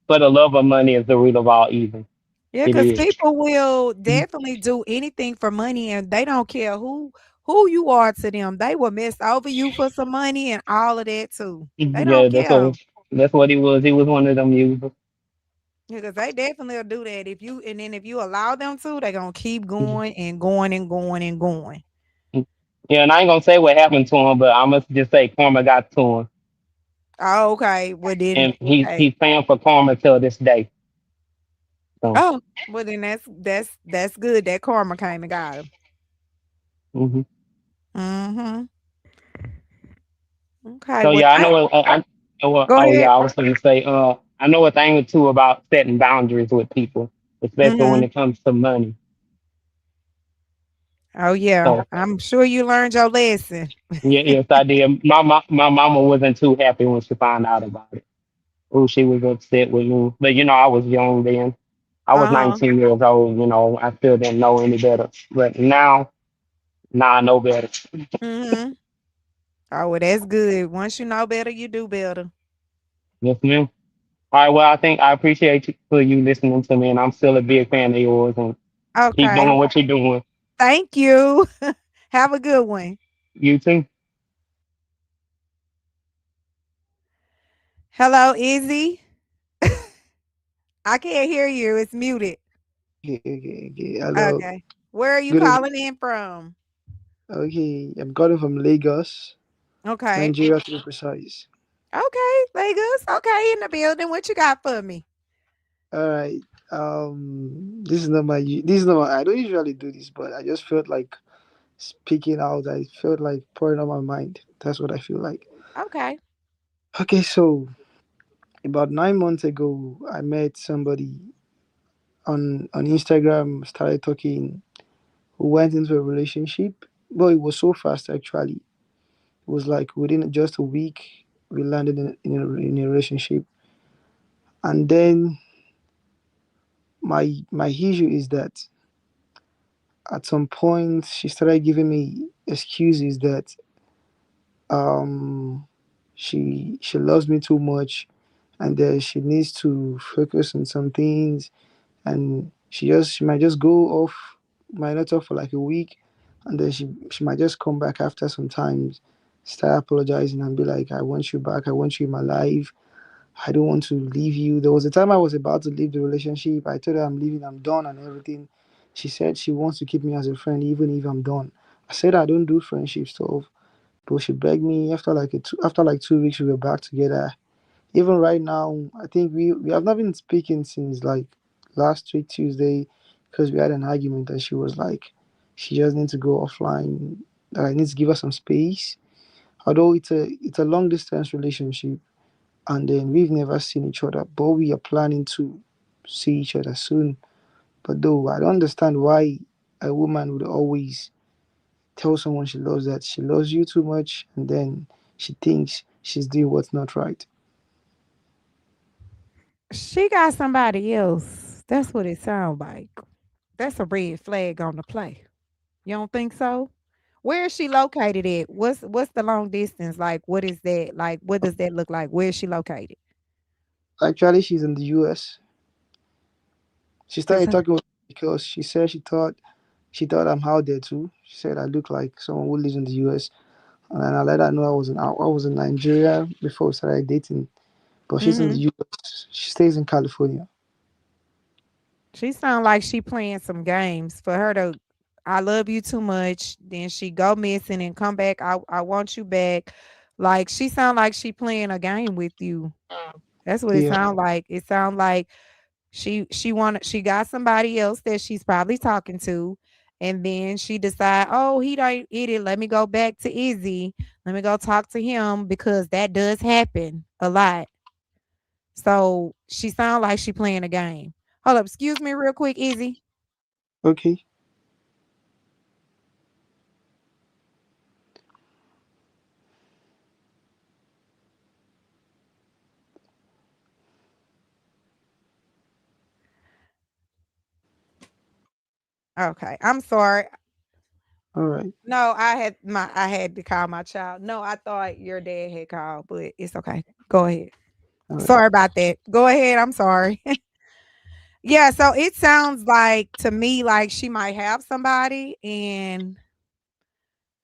for the love of money is the root of all evil. yeah, It because is. people will Mhm. definitely do anything for money and they don't care who you are to them. They will mess over you for some money and all of that too. They Yeah, don't care. that's what he was. He was one of them users. Because they definitely will do that. If you allow them to, they're gonna keep Mhm. going and going and going and going. Yeah, and I ain't gonna say what happened to him, but I must just say karma got to him, Oh, okay. Well then, and he's hey. he's paying for karma till this day. So, Oh, well then that's good. That karma came and got him. hmm Mm-hmm. Okay. so Well, yeah, I know. go Oh yeah, ahead. I was gonna say. I know a thing or two about setting boundaries with people, especially when Mm-hmm. it comes to money. Oh yeah. So I'm sure you learned your lesson. yeah, yes, I did. My mama wasn't too happy when she found out about it. Oh, she was upset with me, but I was young then. I was Uh-huh. 19 years old. I still didn't know any better, but now I know better. Mm-hmm. Oh, well, that's good. Once you know better, you do better. Yes, ma'am. All right. Well, I think I appreciate you for you listening to me, and I'm still a big fan of yours. And keep Okay. doing what you're doing. Thank you. Have a good one. You too. Hello, Izzy. I can't hear you. It's muted. Okay. Hello. Okay. Where are you Good evening. calling in from? Okay, I'm calling from Lagos, Okay. Nigeria to be precise. Okay, Vegas. Okay, in the building. What you got for me? All right. This is not my. I don't usually do this, but I just felt like speaking out. I felt like pouring out my mind. That's what I feel like. Okay. Okay, so about 9 months ago, I met somebody on Instagram. Started talking. Who went into a relationship, but it was so fast actually. It was like within just a week we landed in a relationship, and then my issue is that at some point she started giving me excuses that um she loves me too much and that she needs to focus on some things, and she might just go off, might not talk for like a week, and then she might just come back after some time, start apologizing and be like, I want you back, I want you in my life, I don't want to leave you. There was a time I was about to leave the relationship. I told her I'm leaving, I'm done, and everything. She said she wants to keep me as a friend, even if I'm done. I said I don't do friendship stuff, but she begged me after like 2 weeks we were back together. Even right now, I think we have not been speaking since like last week Tuesday, because we had an argument and she was like, she just needs to go offline. I need to give her some space. Although it's a long distance relationship, and then we've never seen each other, but we are planning to see each other soon. But though I don't understand why a woman would always tell someone she loves that she loves you too much, and then she thinks she's doing what's not right. She got somebody else. That's what it sounds like. That's a red flag on the play. You don't think so? Where is she located at? What's the long distance like? What is that like? What does that look like? Where is she located? Actually, she's in the US. She Is started talking with me because she said she thought I'm out there too. She said I look like someone who lives in the US, and then I let her know I was in Nigeria before we started dating. But she's in the mm-hmm. US. She stays in California. She sound like she playing some games for her to I love you too much. Then she go missing and come back. I want you back. Like she sound like she playing a game with you. That's what it Yeah. sound like. It sound like she got somebody else that she's probably talking to, and then she decide, oh, he don't eat it. Let me go back to Izzy. Let me go talk to him because that does happen a lot. So she sound like she playing a game. Hold up, excuse me real quick, Izzy. Okay. Okay, I'm sorry. All right. No, I had to call my child. No, I thought your dad had called, but it's okay. Go ahead. All right. Sorry about that. Go ahead. I'm sorry. Yeah, so it sounds like to me like she might have somebody and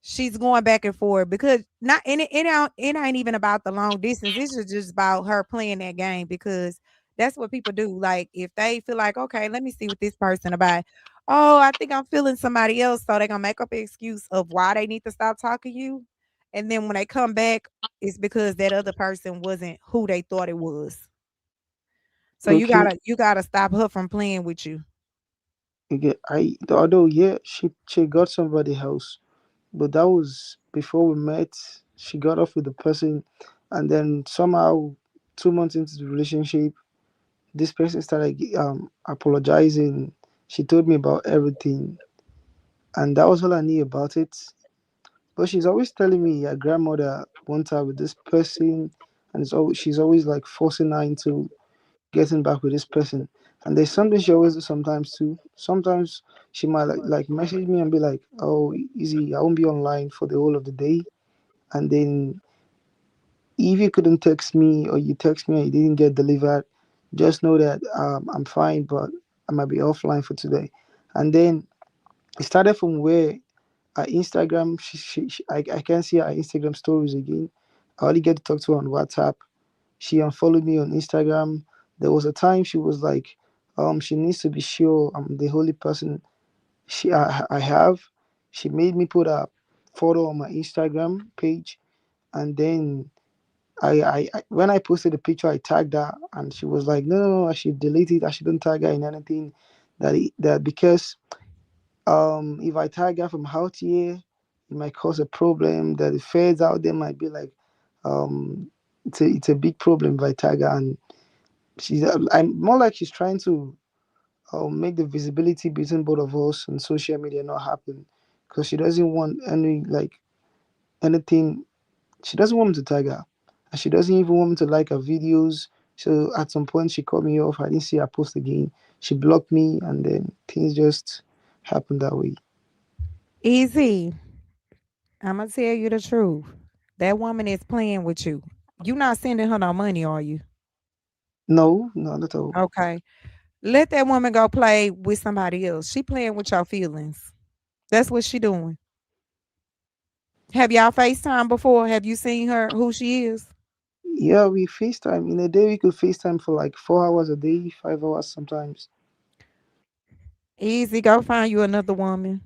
she's going back and forth because not and it ain't even about the long distance. It's just about her playing that game because that's what people do. Like if they feel like, okay, let me see what this person about. Oh, I think I'm feeling somebody else. So they're gonna make up an excuse of why they need to stop talking to you. And then when they come back, it's because that other person wasn't who they thought it was. So Okay. you gotta stop her from playing with you. Okay. Although yeah, she got somebody else, but that was before we met. She got off with the person, and then somehow 2 months into the relationship, this person started apologizing. She told me about everything, and that was all I knew about it. But she's always telling me her grandmother wants her with this person, and she's always like forcing her into getting back with this person. And there's something she always do sometimes too. Sometimes she might like message me and be like, "Oh, easy, I won't be online for the whole of the day." And then if you couldn't text me or you text me and you didn't get delivered, just know that I'm fine, but I might be offline for today. And then it started from where her Instagram, I can't see her Instagram stories again. I only get to talk to her on WhatsApp. She unfollowed me on Instagram. There was a time she was like, she needs to be sure I'm the only person I have. She made me put a photo on my Instagram page, and then when I posted the picture, I tagged her, and she was like, no, I should delete it. I shouldn't tag her in anything. That because if I tag her from out here, it might cause a problem. That the feds out there might be like, it's a big problem if I tag her, and I'm more like she's trying to make the visibility between both of us on social media not happen, because she doesn't want anything. She doesn't want me to tag her, and she doesn't even want me to like her videos. So at some point she cut me off. I didn't see her post again. She blocked me, and then things just happened that way. Easy. I'm gonna tell you the truth. That woman is playing with you. You not sending her no money, are you? No, not at all. Okay. Let that woman go play with somebody else. She playing with your feelings. That's what she doing. Have y'all FaceTime before? Have you seen her who she is? Yeah, we FaceTime. In a day, we could FaceTime for like 4 hours a day, 5 hours sometimes. Easy, go find you another woman.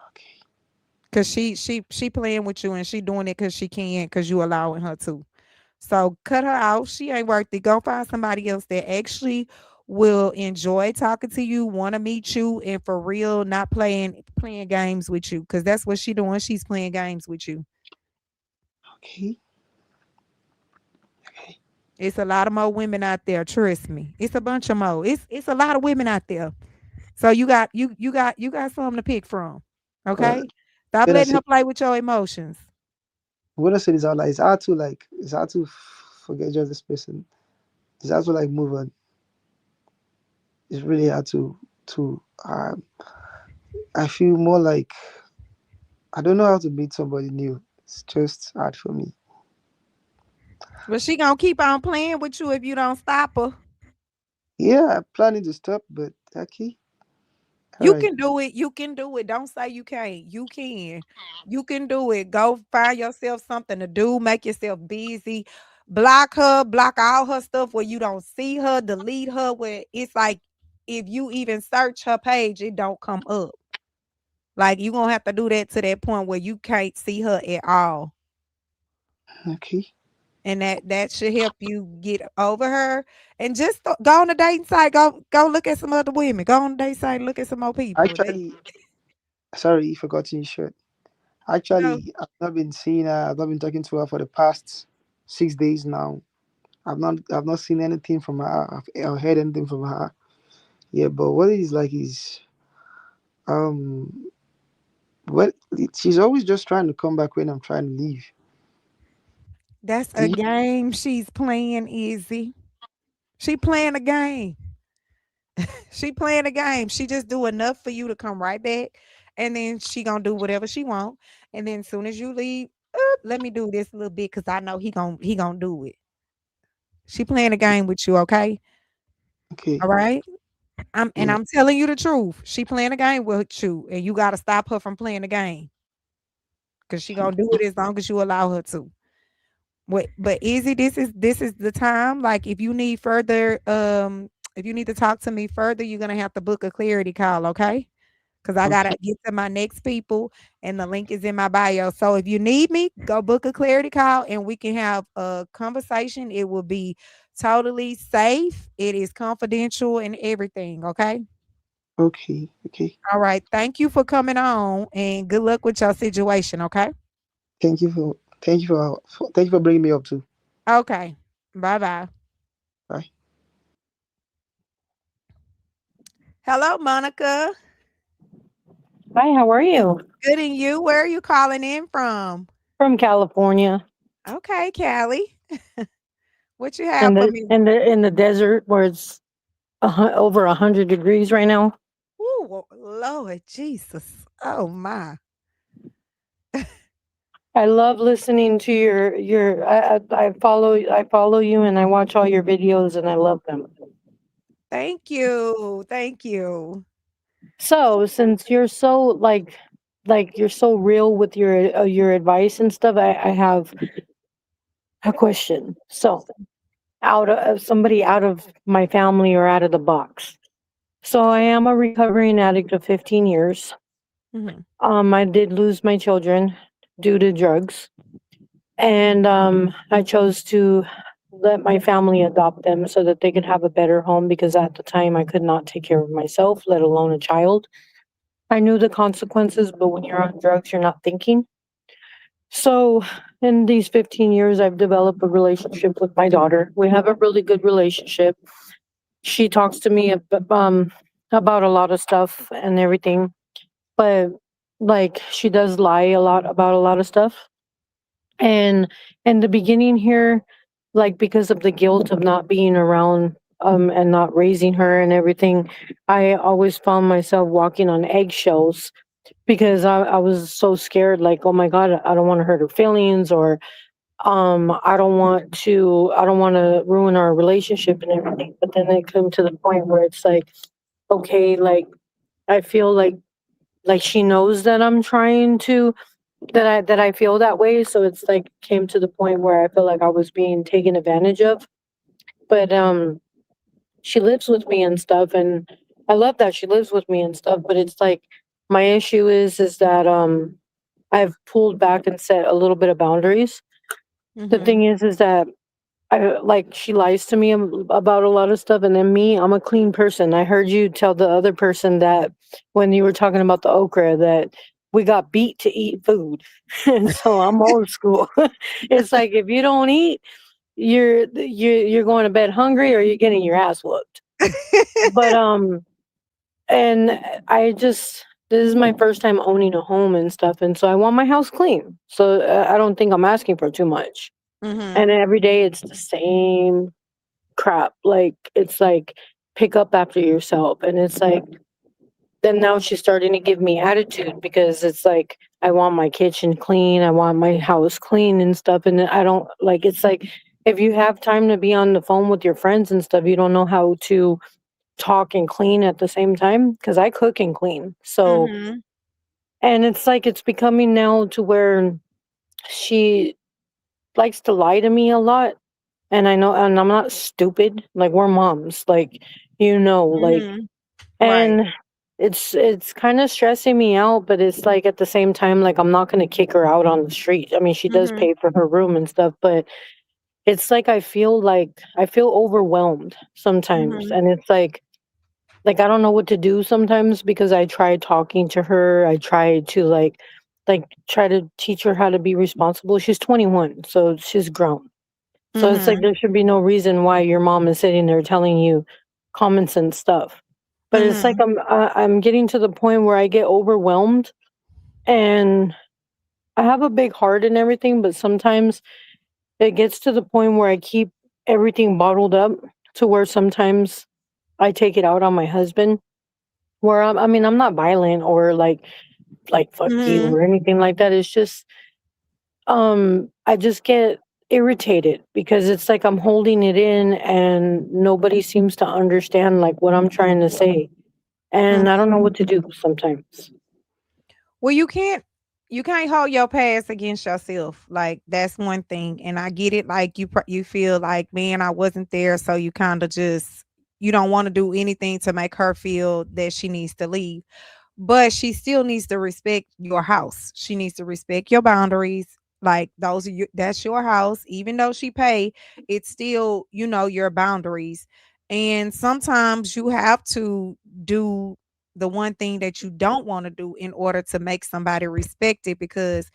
Okay. Cause she playing with you and she doing it cause she can, cause you allowing her to. So cut her out. She ain't worth it. Go find somebody else that actually will enjoy talking to you, want to meet you, and for real, not playing games with you. Cause that's what she doing. She's playing games with you. Okay. Okay. It's a lot of more women out there. Trust me. It's a bunch of more. It's a lot of women out there. So you got something to pick from. Uh, Okay. Stop when I letting say her play with your emotions. when I say this out, like it's hard to forget just this person. It's hard to like move on. It's really hard to. I feel more like I don't know how to meet somebody new. It's just hard for me. But she gonna keep on playing with you if you don't stop her. Yeah, I'm planning to stop, but okay. All You right. can do it. You can do it. Don't say you can't. You can. You can do it. Go find yourself something to do. Make yourself busy. Block her. Block all her stuff where you don't see her. Delete her where it's like if you even search her page, it don't come up. Like you gonna have to do that to that point where you can't see her at all. Okay. And that should help you get over her. And just go on a dating site. Go look at some other women. Go on a dating site. Look at some more people. They Actually, sorry if I got you short. go. Actually, I've not been seeing her. I've not been talking to her for the past 6 days now. I've not seen anything from her. I've heard anything from her. Yeah, but what it is like is um well she's always just trying to come back when I'm trying to leave. That's Do a you game she's playing, Izzy. She playing a game. She playing a game. She just do enough for you to come right back, and then she gonna do whatever she want. And then soon as you leave, let me do this a little bit because I know he gonna do it. She playing a game with you, okay? okay? All right. Yeah. I'm telling you the truth. She playing a game with you, and you gotta stop her from playing the game because she gonna do it as long as you allow her to. What but Izzy, this is the time. Like if you need further, if you need to talk to me further, you're gonna have to book a clarity call, okay? Because I gotta Okay. get to my next people and the link is in my bio. So if you need me, go book a clarity call and we can have a conversation. It will be totally safe. It is confidential and everything, okay? Okay. Okay. All right. Thank you for coming on and good luck with your situation, okay? Thank you for bringing me up too. Okay. Bye-bye. Bye. Hello, Monica. Hi, how are you? Good and you. Where are you calling in from? From California, Okay, Callie. What you in have for the me? in the in the desert where it's over 100 degrees right now. Ooh, Lord Jesus. Oh my. I love listening to your. I follow you and I watch all your videos and I love them. Thank you. Thank you. So since you're so like you're so real with your advice and stuff, I have a question. So out of somebody out of my family or out of the box. So I am a recovering addict of 15 years. Mhm. I did lose my children due to drugs, and I chose to let my family adopt them so that they could have a better home because at the time I could not take care of myself, let alone a child. I knew the consequences, but when you're on drugs, you're not thinking. So, in these 15 years, I've developed a relationship with my daughter. We have a really good relationship. She talks to me about a lot of stuff and everything, but like she does lie a lot about a lot of stuff. And in the beginning here, like because of the guilt of not being around and not raising her and everything, I always found myself walking on eggshells because I was so scared, like, oh my God, I don't want to hurt her feelings, or I don't want to ruin our relationship and everything. But then it come to the point where it's like, okay, like I feel like she knows that I'm trying to that I feel that way. So it's like came to the point where I feel like I was being taken advantage of. But she lives with me and stuff, and I love that she lives with me and stuff. But it's like my issue is that I've pulled back and set a little bit of boundaries. The Mhm. thing is that like she lies to me about a lot of stuff, and then me, I'm a clean person. I heard you tell the other person that when you were talking about the okra that we got beat to eat food, and so I'm old school. It's like if you don't eat, you're going to bed hungry or you're getting your ass whooped. But and I just this is my first time owning a home and stuff, and so I want my house clean. So I don't think I'm asking for too much. Mm-hmm. And every day it's the same crap. Like it's like pick up after yourself, and it's like then now she's starting to give me attitude because it's like I want my kitchen clean, I want my house clean and stuff, and I don't like it's like if you have time to be on the phone with your friends and stuff, you don't know how to talk and clean at the same time because I cook and clean. So Mm-hmm. and it's like it's becoming now to where she likes to lie to me a lot. And I know, and I'm not stupid. Like we're moms, like like, Mm-hmm. Right. and it's kind of stressing me out. But it's like at the same time, like I'm not gonna kick her out on the street. I mean, she does Mm-hmm. pay for her room and stuff, but it's like I feel overwhelmed sometimes, Mm-hmm. and it's like I don't know what to do sometimes because I try talking to her. I try to like try to teach her how to be responsible. She's 21, so she's grown. So it's like Mm-hmm. there should be no reason why your mom is sitting there telling you common sense stuff. But it's like Mm-hmm. I'm getting to the point where I get overwhelmed, and I have a big heart and everything, but sometimes it gets to the point where I keep everything bottled up to where sometimes I take it out on my husband. Where I mean I'm not violent or like fuck you Mm-hmm. or anything like that. It's just I just get irritated because it's like I'm holding it in and nobody seems to understand like what I'm trying to say. And I don't know what to do sometimes. Well, you can't hold your past against yourself. Like that's one thing, and I get it. Like you feel like, man, I wasn't there, so you kind of just you don't want to do anything to make her feel that she needs to leave. But she still needs to respect your house. She needs to respect your boundaries. Like those are that's your house. Even though she pay, it's still, your boundaries. And sometimes you have to do the one thing that you don't want to do in order to make somebody respect it because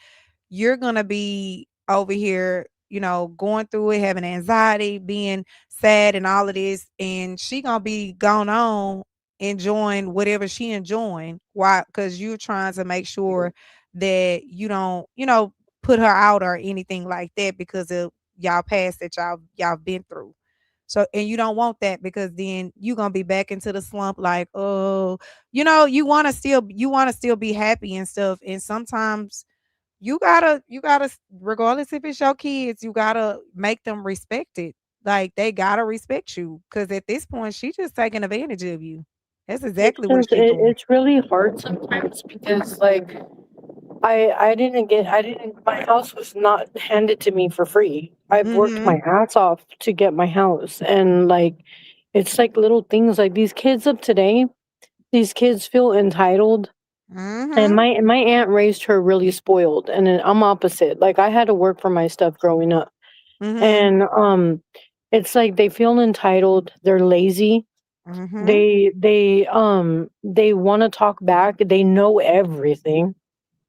you're gonna be over here, going through it, having anxiety, being sad and all of this, and she gonna be going on enjoying whatever she enjoying. Why? Because you're trying to make sure that you don't, put her out or anything like that because of y'all past that y'all been through. So and you don't want that because then you're gonna be back into the slump like, oh, you wanna still be happy and stuff. And sometimes you gotta regardless if it's your kids, you gotta make them respect it. Like they gotta respect you. Cause at this point, she just taking advantage of you. That's It's exactly what just she doing. it's really hard sometimes because like I didn't my house was not handed to me for free. I've worked Mhm. my ass off to get my house, and like it's like little things like these kids of today, these kids feel entitled. And Mhm. my aunt raised her really spoiled, and then I'm opposite. Like I had to work for my stuff growing up, Mhm. and it's like they feel entitled. They're lazy. Mhm. They want to talk back. They know everything,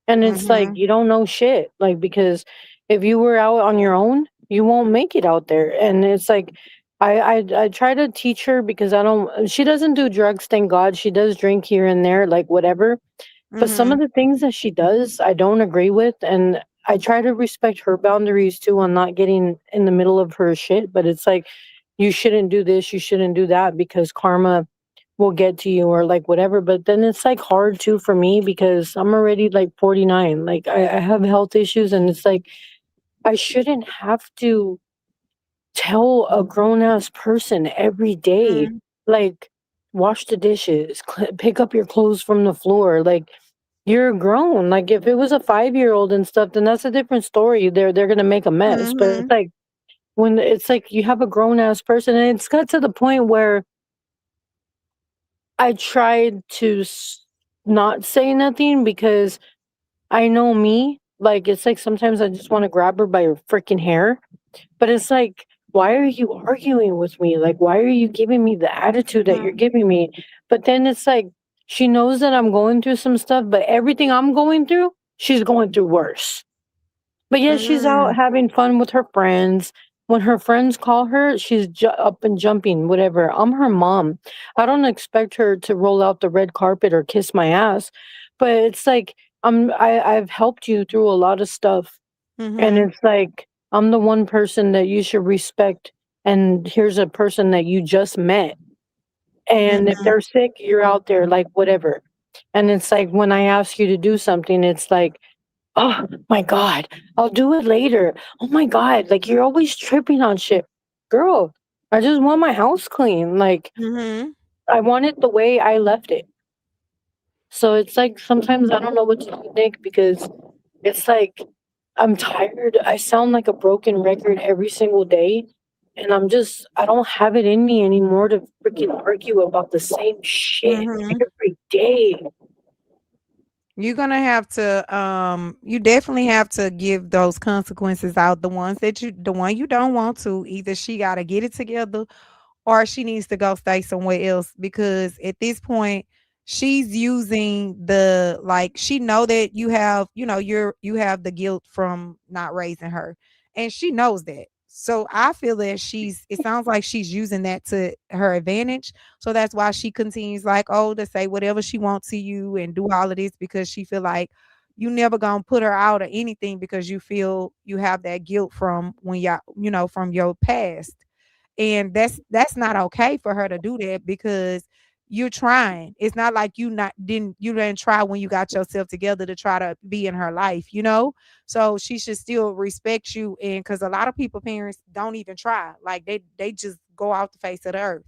and it's like Mhm. you don't know shit. Like because if you were out on your own, you won't make it out there. And it's like I try to teach her because I don't. She doesn't do drugs, thank God. She does drink here and there, like whatever, but some of Mhm. the things that she does, I don't agree with, and I try to respect her boundaries too on not getting in the middle of her shit. But it's like, you shouldn't do this, you shouldn't do that because karma will get to you or like whatever. But then it's like hard too for me because I'm already like 49. Like I have health issues, and it's like I shouldn't have to tell a grown ass person every day, Mhm. like, wash the dishes, pick up your clothes from the floor. Like, you're grown. Like if it was a 5-year-old and stuff, then that's a different story. They're gonna make a mess. But it's Mhm. like when it's like you have a grown ass person, and it's got to the point where I tried to not say nothing because I know me. Like it's like sometimes I just want to grab her by her freaking hair, but it's like why are you arguing with me? Like, why are you giving me the attitude that you're giving me? But then it's like she knows that I'm going through some stuff, but everything I'm going through, she's going through worse. But yet she's out Mm, having fun with her friends. When her friends call her, she's up and jumping, whatever. I'm her mom. I don't expect her to roll out the red carpet or kiss my ass, but it's like I've helped you through a lot of stuff, and mhm, it's like I'm the one person that you should respect, and here's a person that you just met. And if mhm, they're sick, you're out there like whatever. And it's like when I ask you to do something, it's like, oh my God, I'll do it later. Oh my God, like you're always tripping on shit. Girl, I just want my house clean. Like mhm. I want it the way I left it. So it's like sometimes I don't know what to do, Nick, because it's like I'm tired. I sound like a broken record every single day. And I don't have it in me anymore to freaking argue about the same shit Mhm. every day. You're gonna have to, you definitely have to give those consequences out. The one you don't want to, either she gotta get it together or she needs to go stay somewhere else because at this point she's using the like she know that you have you have the guilt from not raising her and she knows that, so I feel that it sounds like she's using that to her advantage, so that's why she continues like to say whatever she wants to you and do all of this because she feel like you never gonna put her out or anything because you feel you have that guilt from when y'all from your past, and that's not okay for her to do that because you're trying. It's not like you didn't try when you got yourself together to try to be in her life. So she should still respect you, and because a lot of people parents don't even try. Like they just go off the face of the earth.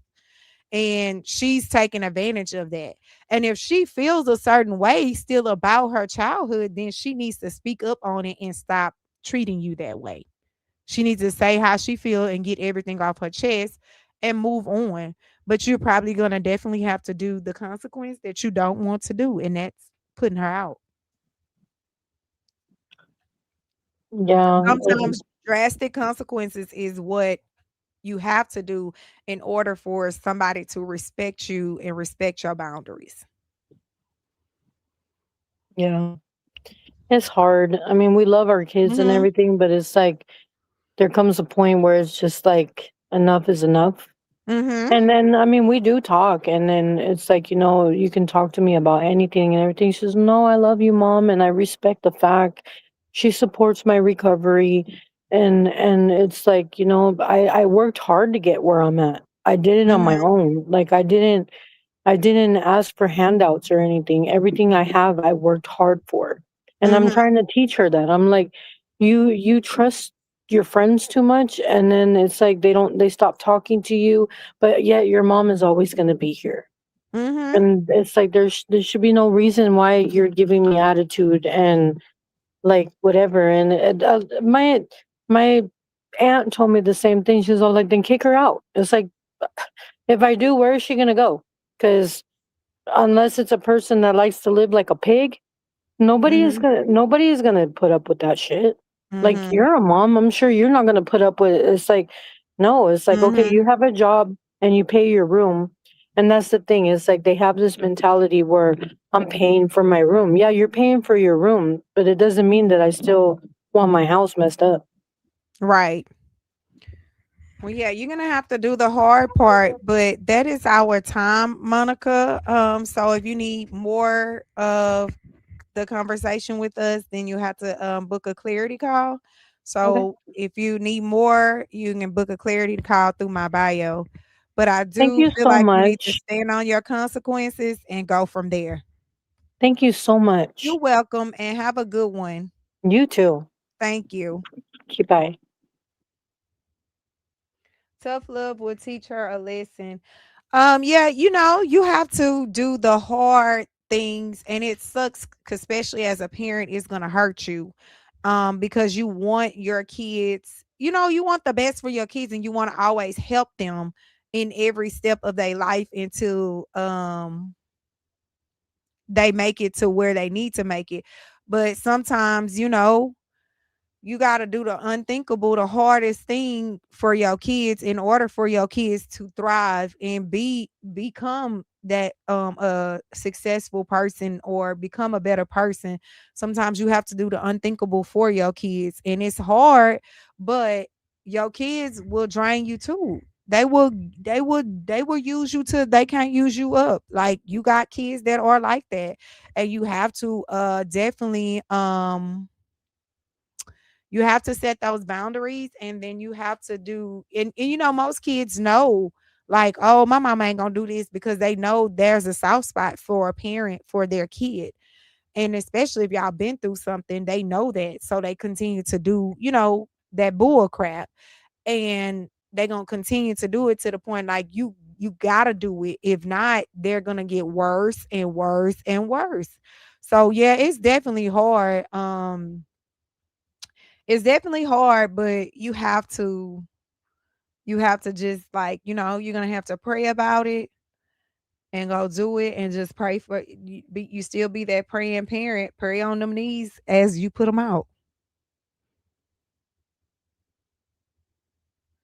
And she's taking advantage of that. And if she feels a certain way still about her childhood, then she needs to speak up on it and stop treating you that way. She needs to say how she feel and get everything off her chest and move on. But you're probably gonna definitely have to do the consequence that you don't want to do, and that's putting her out. Yeah. Sometimes drastic consequences is what you have to do in order for somebody to respect you and respect your boundaries. Yeah. It's hard. I mean, we love our kids and Mhm. everything, but it's like there comes a point where it's just like enough is enough. Mhm. And then, I mean, we do talk, and then it's like, you can talk to me about anything and everything. She says, no, I love you, mom, and I respect the fact she supports my recovery. And it's like, I worked hard to get where I'm at. I did it on my Mhm. own. Like I didn't ask for handouts or anything. Everything I have, I worked hard for. And I'm Mhm. trying to teach her that. I'm like, you trust your friends too much, and then it's like they stop talking to you, but yet your mom is always going to be here. Mhm. And it's like there should be no reason why you're giving me attitude and like whatever. And my aunt told me the same thing. She's all like, then kick her out. It's like, if I do, where is she going to go? Because unless it's a person that likes to live like a pig, Mhm. nobody is gonna put up with that shit. Like Mhm. you're a mom, I'm sure you're not gonna put up with it. It's like, no, it's like, okay, Mhm. you have a job and you pay your room. And that's the thing, it's like they have this mentality where I'm paying for my room. Yeah, you're paying for your room, but it doesn't mean that I still want my house messed up. Right. Well, yeah, you're gonna have to do the hard part, but that is our time, Monica. So if you need more of the conversation with us, then you have to book a clarity call. Okay. So if you need more, you can book a clarity call through my bio. But I Thank do you feel so like you need to much. stand on your consequences and go from there. Thank you so You're much. welcome and have a good one. You too. Thank you. Okay, bye. Tough love will teach her a lesson. Yeah, you have to do the hard things, and it sucks, especially as a parent, it's gonna hurt you. Because you want your kids, you want the best for your kids, and you want to always help them in every step of their life until they make it to where they need to make it. But sometimes, You got to do the unthinkable, the hardest thing for your kids in order for your kids to thrive and become that a successful person or become a better person. Sometimes you have to do the unthinkable for your kids, and it's hard, but your kids will drain you too. They will use you till they can't use you up. Like, you got kids that are like that, and you have to definitely you have to set those boundaries, and then you have to do, and most kids know, like, oh, my mama ain't gonna do this, because they know there's a soft spot for a parent for their kid. And especially if y'all been through something, they know that. So they continue to do, that bull crap. And they gonna continue to do it to the point, like, you gotta do it. If not, they're gonna get worse and worse and worse. So yeah, it's definitely hard, but you have to just, like, you're gonna have to pray about it and go do it, and just pray for you. You still be that praying parent. Pray on them knees as you put them out.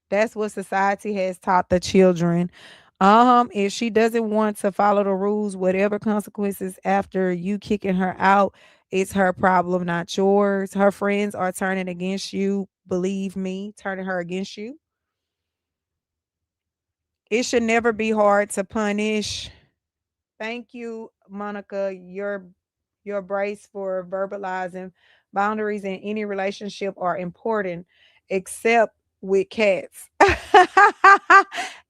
That's what society has taught the children. If she doesn't want to follow the rules, whatever consequences after you kicking her out, it's her problem, not yours. Her friends are turning against you. Believe me, turning her against you. It should never be hard to punish. Thank you, Monica. Your brace for verbalizing boundaries in any relationship are important, except with cats.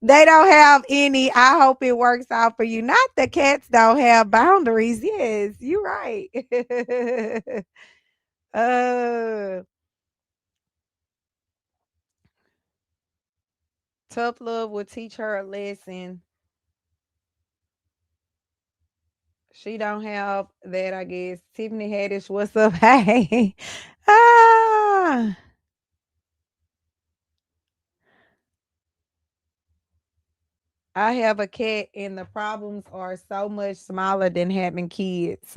They don't have any. I hope it works out for you. Not the cats don't have boundaries. Yes, you're right. uh, Tough love will teach her a lesson. She don't have that, I guess. Tiffany Haddish, what's up? Hey. ah. I have a cat, and the problems are so much smaller than having kids.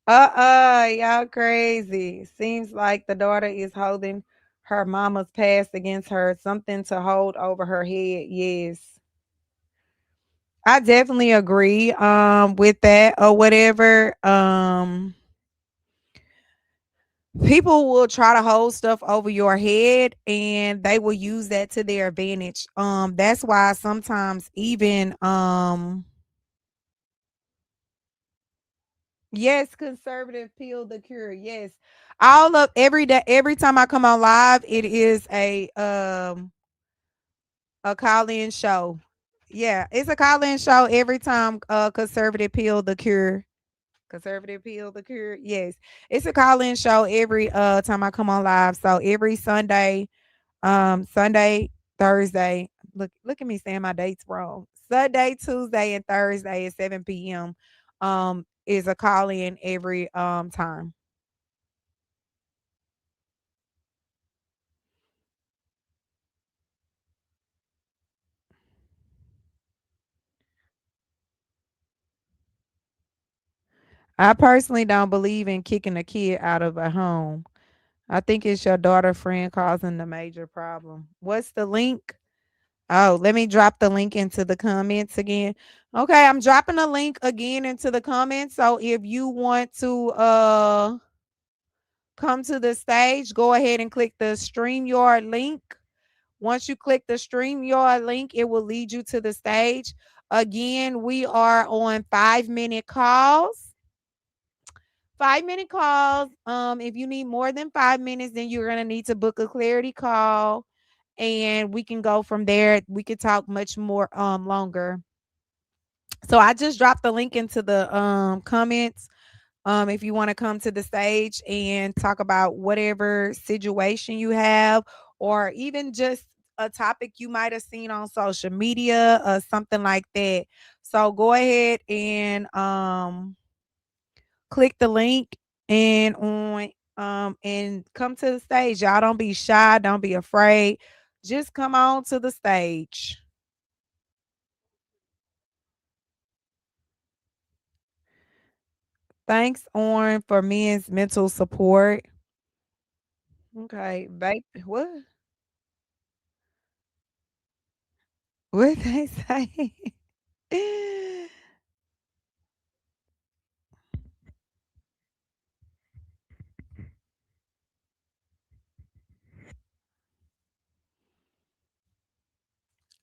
Y'all crazy. Seems like the daughter is holding her mama's past against her, something to hold over her head. Yes. I definitely agree with that or whatever. People will try to hold stuff over your head, and they will use that to their advantage. That's why sometimes even yes, conservative peel the cure. Yes. All of every day, every time I come on live, it is a call-in show. Yeah, it's a call-in show every time conservative peel the cure. Conservative peel the cure. Yes. It's a call-in show every time I come on live. So every Sunday, Thursday. Look at me saying my dates wrong. Sunday, Tuesday, and Thursday at 7 p.m. Is a call in every time. I personally don't believe in kicking a kid out of a home. I think it's your daughter friend causing the major problem. What's the link? Oh, let me drop the link into the comments again. Okay, I'm dropping the link again into the comments. So if you want to come to the stage, go ahead and click the StreamYard link. Once you click the StreamYard link, it will lead you to the stage. Again, we are on 5-minute calls. 5-minute calls. If you need more than 5 minutes, then you're gonna need to book a clarity call, and we can go from there. We could talk much more longer. So I just dropped the link into the comments. If you want to come to the stage and talk about whatever situation you have, or even just a topic you might have seen on social media or something like that. So go ahead and click the link and come to the stage. Y'all don't be shy, don't be afraid. Just come on to the stage. Thanks, Orn, for men's mental support. Okay, babe. What? What they say?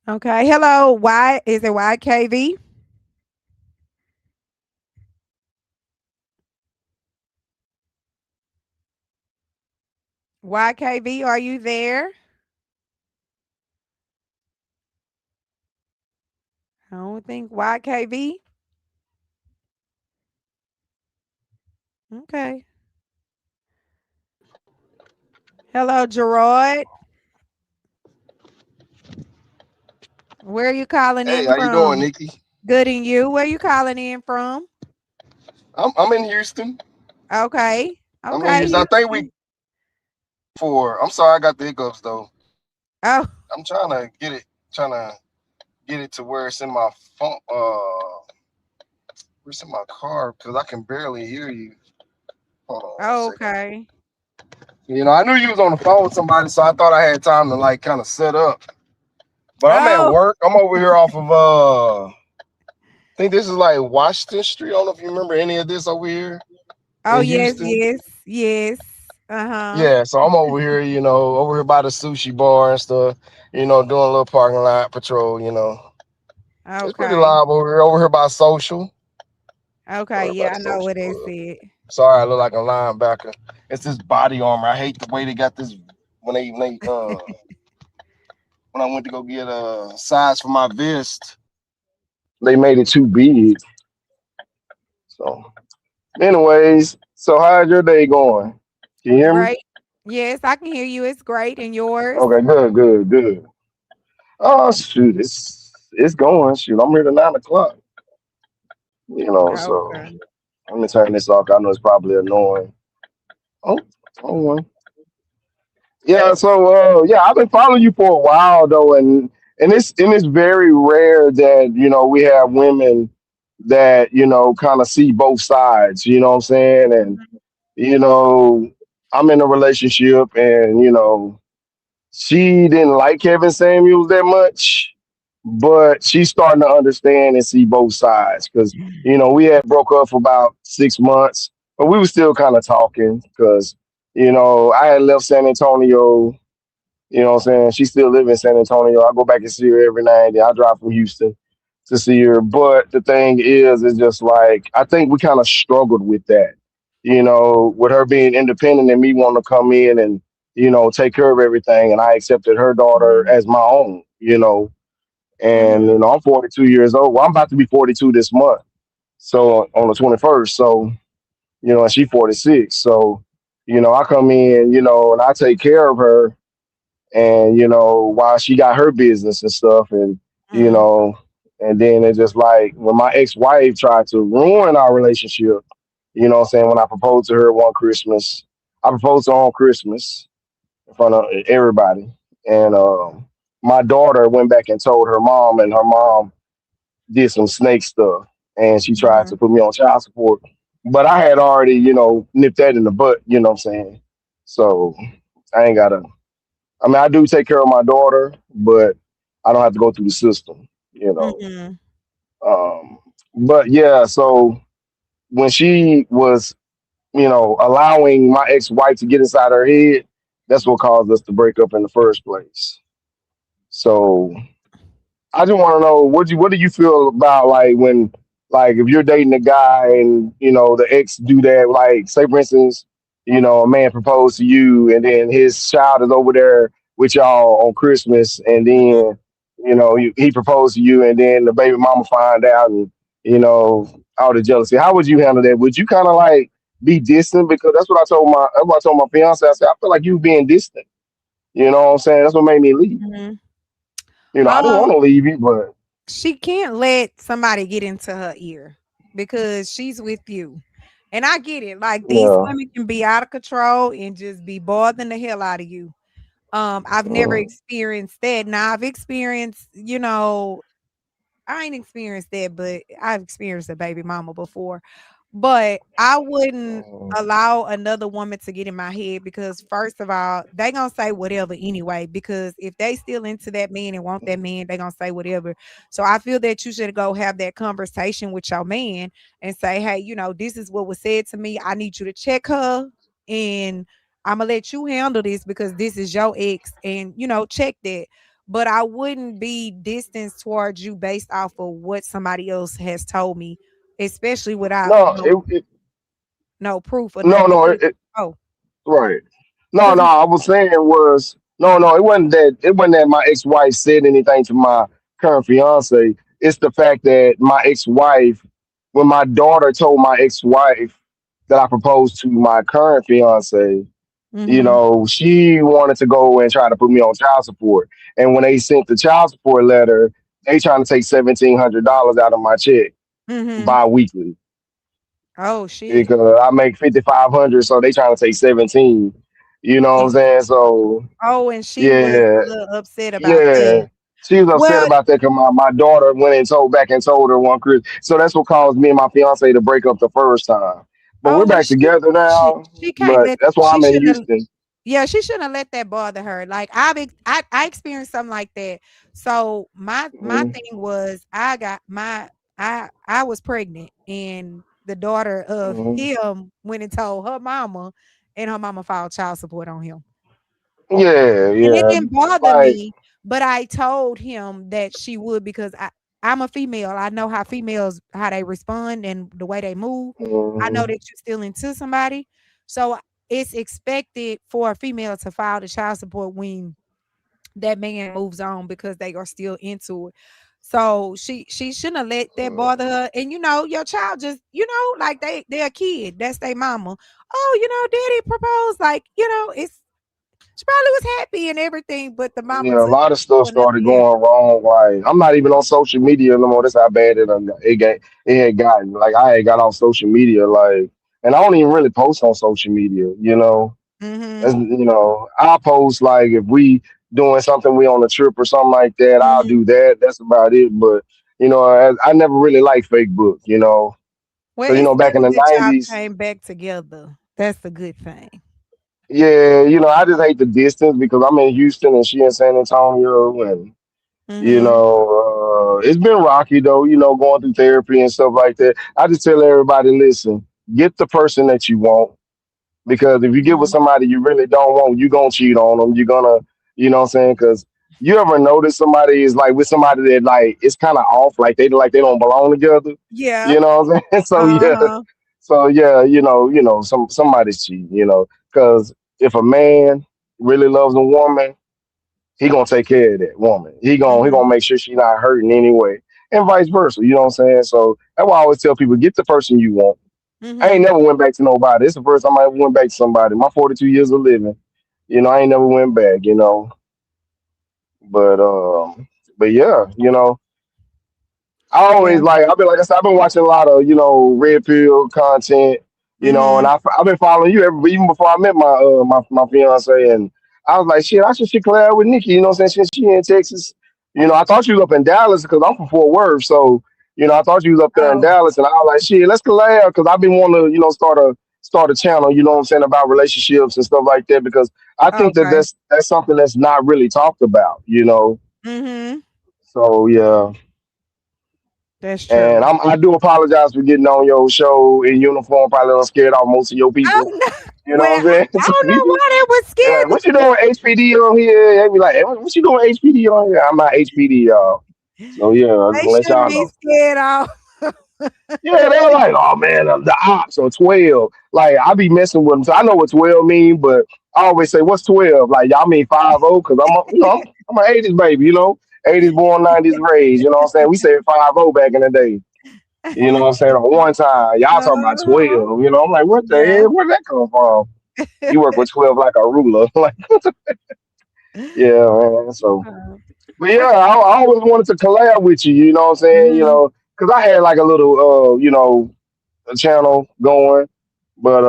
Okay. Hello. Why is it YKV? YKV, are you there? I don't think YKV. Okay. Hello, Gerard. Where are you calling Hey, in how you doing, from? Nikki? Good and you. Where you calling in from? I'm in Houston. Okay. I'm in Okay, Houston. I think we Houston. for. I'm sorry, I got the hiccups though. Oh, I'm trying to get it to where it's in my phone. Where it's in my car because I can barely hear you. Hold on one second. okay. I knew you was on the phone with somebody, so I thought I had time to like kind of set up. But I'm at Oh, work. I'm over here off of I think this is like Washington Street. I don't know if you remember any of this over here oh in yes, Houston. yes, yes. Uh-huh. Yeah, so I'm over here, over here by the sushi bar and stuff, doing a little parking lot patrol. It's pretty Okay. live over here by social. Okay. Over by Yeah, the I know social what it club. said. Sorry, I look like a linebacker. It's this body armor. I hate the way they got this when I went to go get a size for my vest, they made it too big. So anyways, so how's your day going? Can you hear me? Great. Yes, I can hear you. It's great. And yours? Okay, good. Oh shoot, it's going. Shoot, I'm here to 9 o'clock. So Okay. let me turn this off. I know it's probably annoying. Oh, wrong one. Yeah. So yeah, I've been following you for a while though, and it's very rare that we have women that kind of see both sides. You know what I'm saying? And you know, I'm in a relationship, and she didn't like Kevin Samuels that much, but she's starting to understand and see both sides because we had broke up for about 6 months, but we were still kind of talking because I had left San Antonio. You know what I'm saying? She still live in San Antonio. I go back and see her every night. Then I drive from Houston to see her. But the thing is, it's just like I think we kind of struggled with that. With her being independent and me wanting to come in and take care of everything. And I accepted her daughter Mhm. as my own. And Mhm. I'm 42 years old. Well, I'm about to be 42 this month. So on the 21st. So and she 46. So I come in, and I take care of her and while she got her business and stuff you Mhm. know and then it's just like when my ex-wife tried to ruin our relationship, what I'm saying, when I proposed to her one Christmas. I proposed to her on Christmas in front of everybody, and my daughter went back and told her mom, and her mom did some snake stuff, and she tried to Mhm. put me on child support, but I had already nipped that in the butt, what I'm saying. So I ain't gotta, I mean, I do take care of my daughter, but I don't have to go through the system. Mhm. Um, but yeah, so when she was, allowing my ex-wife to get inside her head, that's what caused us to break up in the first place. So I just want to know what do you feel about like when like if you're dating a guy and the ex do that, like say for instance a man proposed to you and then his child is over there with y'all on Christmas and then he proposed to you and then the baby mama find out and all the jealousy. How would you handle that? Would you kind of like be distant? Because that's what I told my fiance. I said I feel like you being distant. You know what I'm saying? That's what made me leave. Mhm. I didn't want Um, to leave you, but she can't let somebody get into her ear because she's with you. And I get it. Like these yeah. women can be out of control and just be bothering the hell out of you. I've never Mm, experienced that. Now I've experienced, I ain't experienced that, but I've experienced a baby mama before. But I wouldn't Mm. allow another woman to get in my head because first of all, they gonna say whatever anyway. Because if they still into that man and want that man, they gonna say whatever. So I feel that you should go have that conversation with your man and say, hey, this is what was said to me. I need you to check her and I'm gonna let you handle this because this is your ex and check that. But I wouldn't be distanced towards you based off of what somebody else has told me, especially without No, no proof or no, nothing. no, Because oh, right. No, because no, I was saying was no, no. It wasn't that my ex-wife said anything to my current fiance. It's the fact that my ex-wife, when my daughter told my ex-wife that I proposed to my current fiance, mm-hmm, she wanted to go and try to put me on child support. And when they sent the child support letter, they trying to take $1,700 out of my check mm-hmm. bi-weekly Oh shit. because I make 5,500, so they trying to take 17. You know what I'm And saying? So oh, and she was yeah, a little upset about yeah. that. She was upset Well, about that because my daughter went and told her one Chris. So that's what caused me and my fiance to break up the first time. But we're oh, well, back together now. she can't But let that's why she I'm in shouldn't have. Houston. Yeah, she shouldn't have let that bother her. Like I experienced something like that. So my Mhm, thing was I was pregnant and the daughter of mhm. him went and told her mama and her mama filed child support on him. Yeah, And it yeah. didn't bother Like, me, but I told him that she would because I'm a female. I know how females how they respond and the way they move. I know mhm, that you're still into somebody. So it's expected for a female to file the child support when that man moves on because they are still into it. So she shouldn't have let that bother her. And your child just, like they're a kid. That's their mama. Oh, daddy proposed. Like, it's she probably was happy and everything, but the mama yeah, a took lot it of stuff to another started level. going wrong. Like, I'm not even on social media no more. That's how bad it had gotten. Like, I had got off social media, like, and I don't even really post on social media. Mhm. I'll post like if we doing something, we on a trip or something like that. I'll Mhm. do that. That's about it. But I never really liked Facebook. Well, Because it's back in better the that y'all '90s, came back together. That's the good thing. yeah, I just hate the distance because I'm in Houston and she in San Antonio, and Mhm. it's been rocky though. Going through therapy and stuff like that. I just tell everybody, listen, get the person that you want. Because if you get with Mhm. somebody you really don't want, you're gonna cheat on them. You're gonna, you know what I'm saying? Because you ever notice somebody is like with somebody that like it's kind of off, like they don't belong together. Yeah. You know what I'm saying? So yeah, Uh-huh. somebody's cheating. Because if a man really loves a woman, he gonna take care of that woman. He gonna Mhm. make sure she's not hurting anyway, and vice versa. You know what I'm saying? So that's why I always tell people, get the person you want. I ain't Mhm. never went back to nobody. It's the first time I ever went back to somebody. My 42 years of living, I ain't never went back. But yeah, I always Yeah. like I said, I've been watching a lot of red pill content, and Mhm. I've been following you even before I met my fiance, and I was like, shit, I should collab with Nikki. You know what I'm saying? She in Texas. I thought she was up in Dallas because I'm from Fort Worth, so I thought she was up there in Oh, Dallas, and I was like, shit, let's collab because I've been wanting to start a channel. You know what I'm saying, about relationships and stuff like that, because I think that okay. that's something that's not really talked about. Mhm. So yeah. That's And true. I do apologize for getting on your show in uniform. Probably done scared off most of your Oh, people. no. You know Well, what I'm saying? I So don't know why that would scare what you doing HPD on here? They be like, hey, what you doing HPD on here? I'm not HPD, y'all. So yeah, I just they let shouldn't y'all be know. scared off. Yeah, they're like, oh man, the ops or 12. Like I be messing with them. So I know what 12 mean, but I always say, what's 12? Like y'all mean 50? Because I'm an 80s baby. 80s born, 90s raised. You know what I'm saying? We said 50 back in the day. You know what I'm saying? On one time, y'all talking about Uh-huh. 12. I'm like, what the Yeah. hell? Where did that come from? You work with 12 like a ruler. Like, yeah, man. So, Uh, but yeah, I I always wanted to collab with you. You know what I'm saying? mhm. Because I had like a little, a channel going, but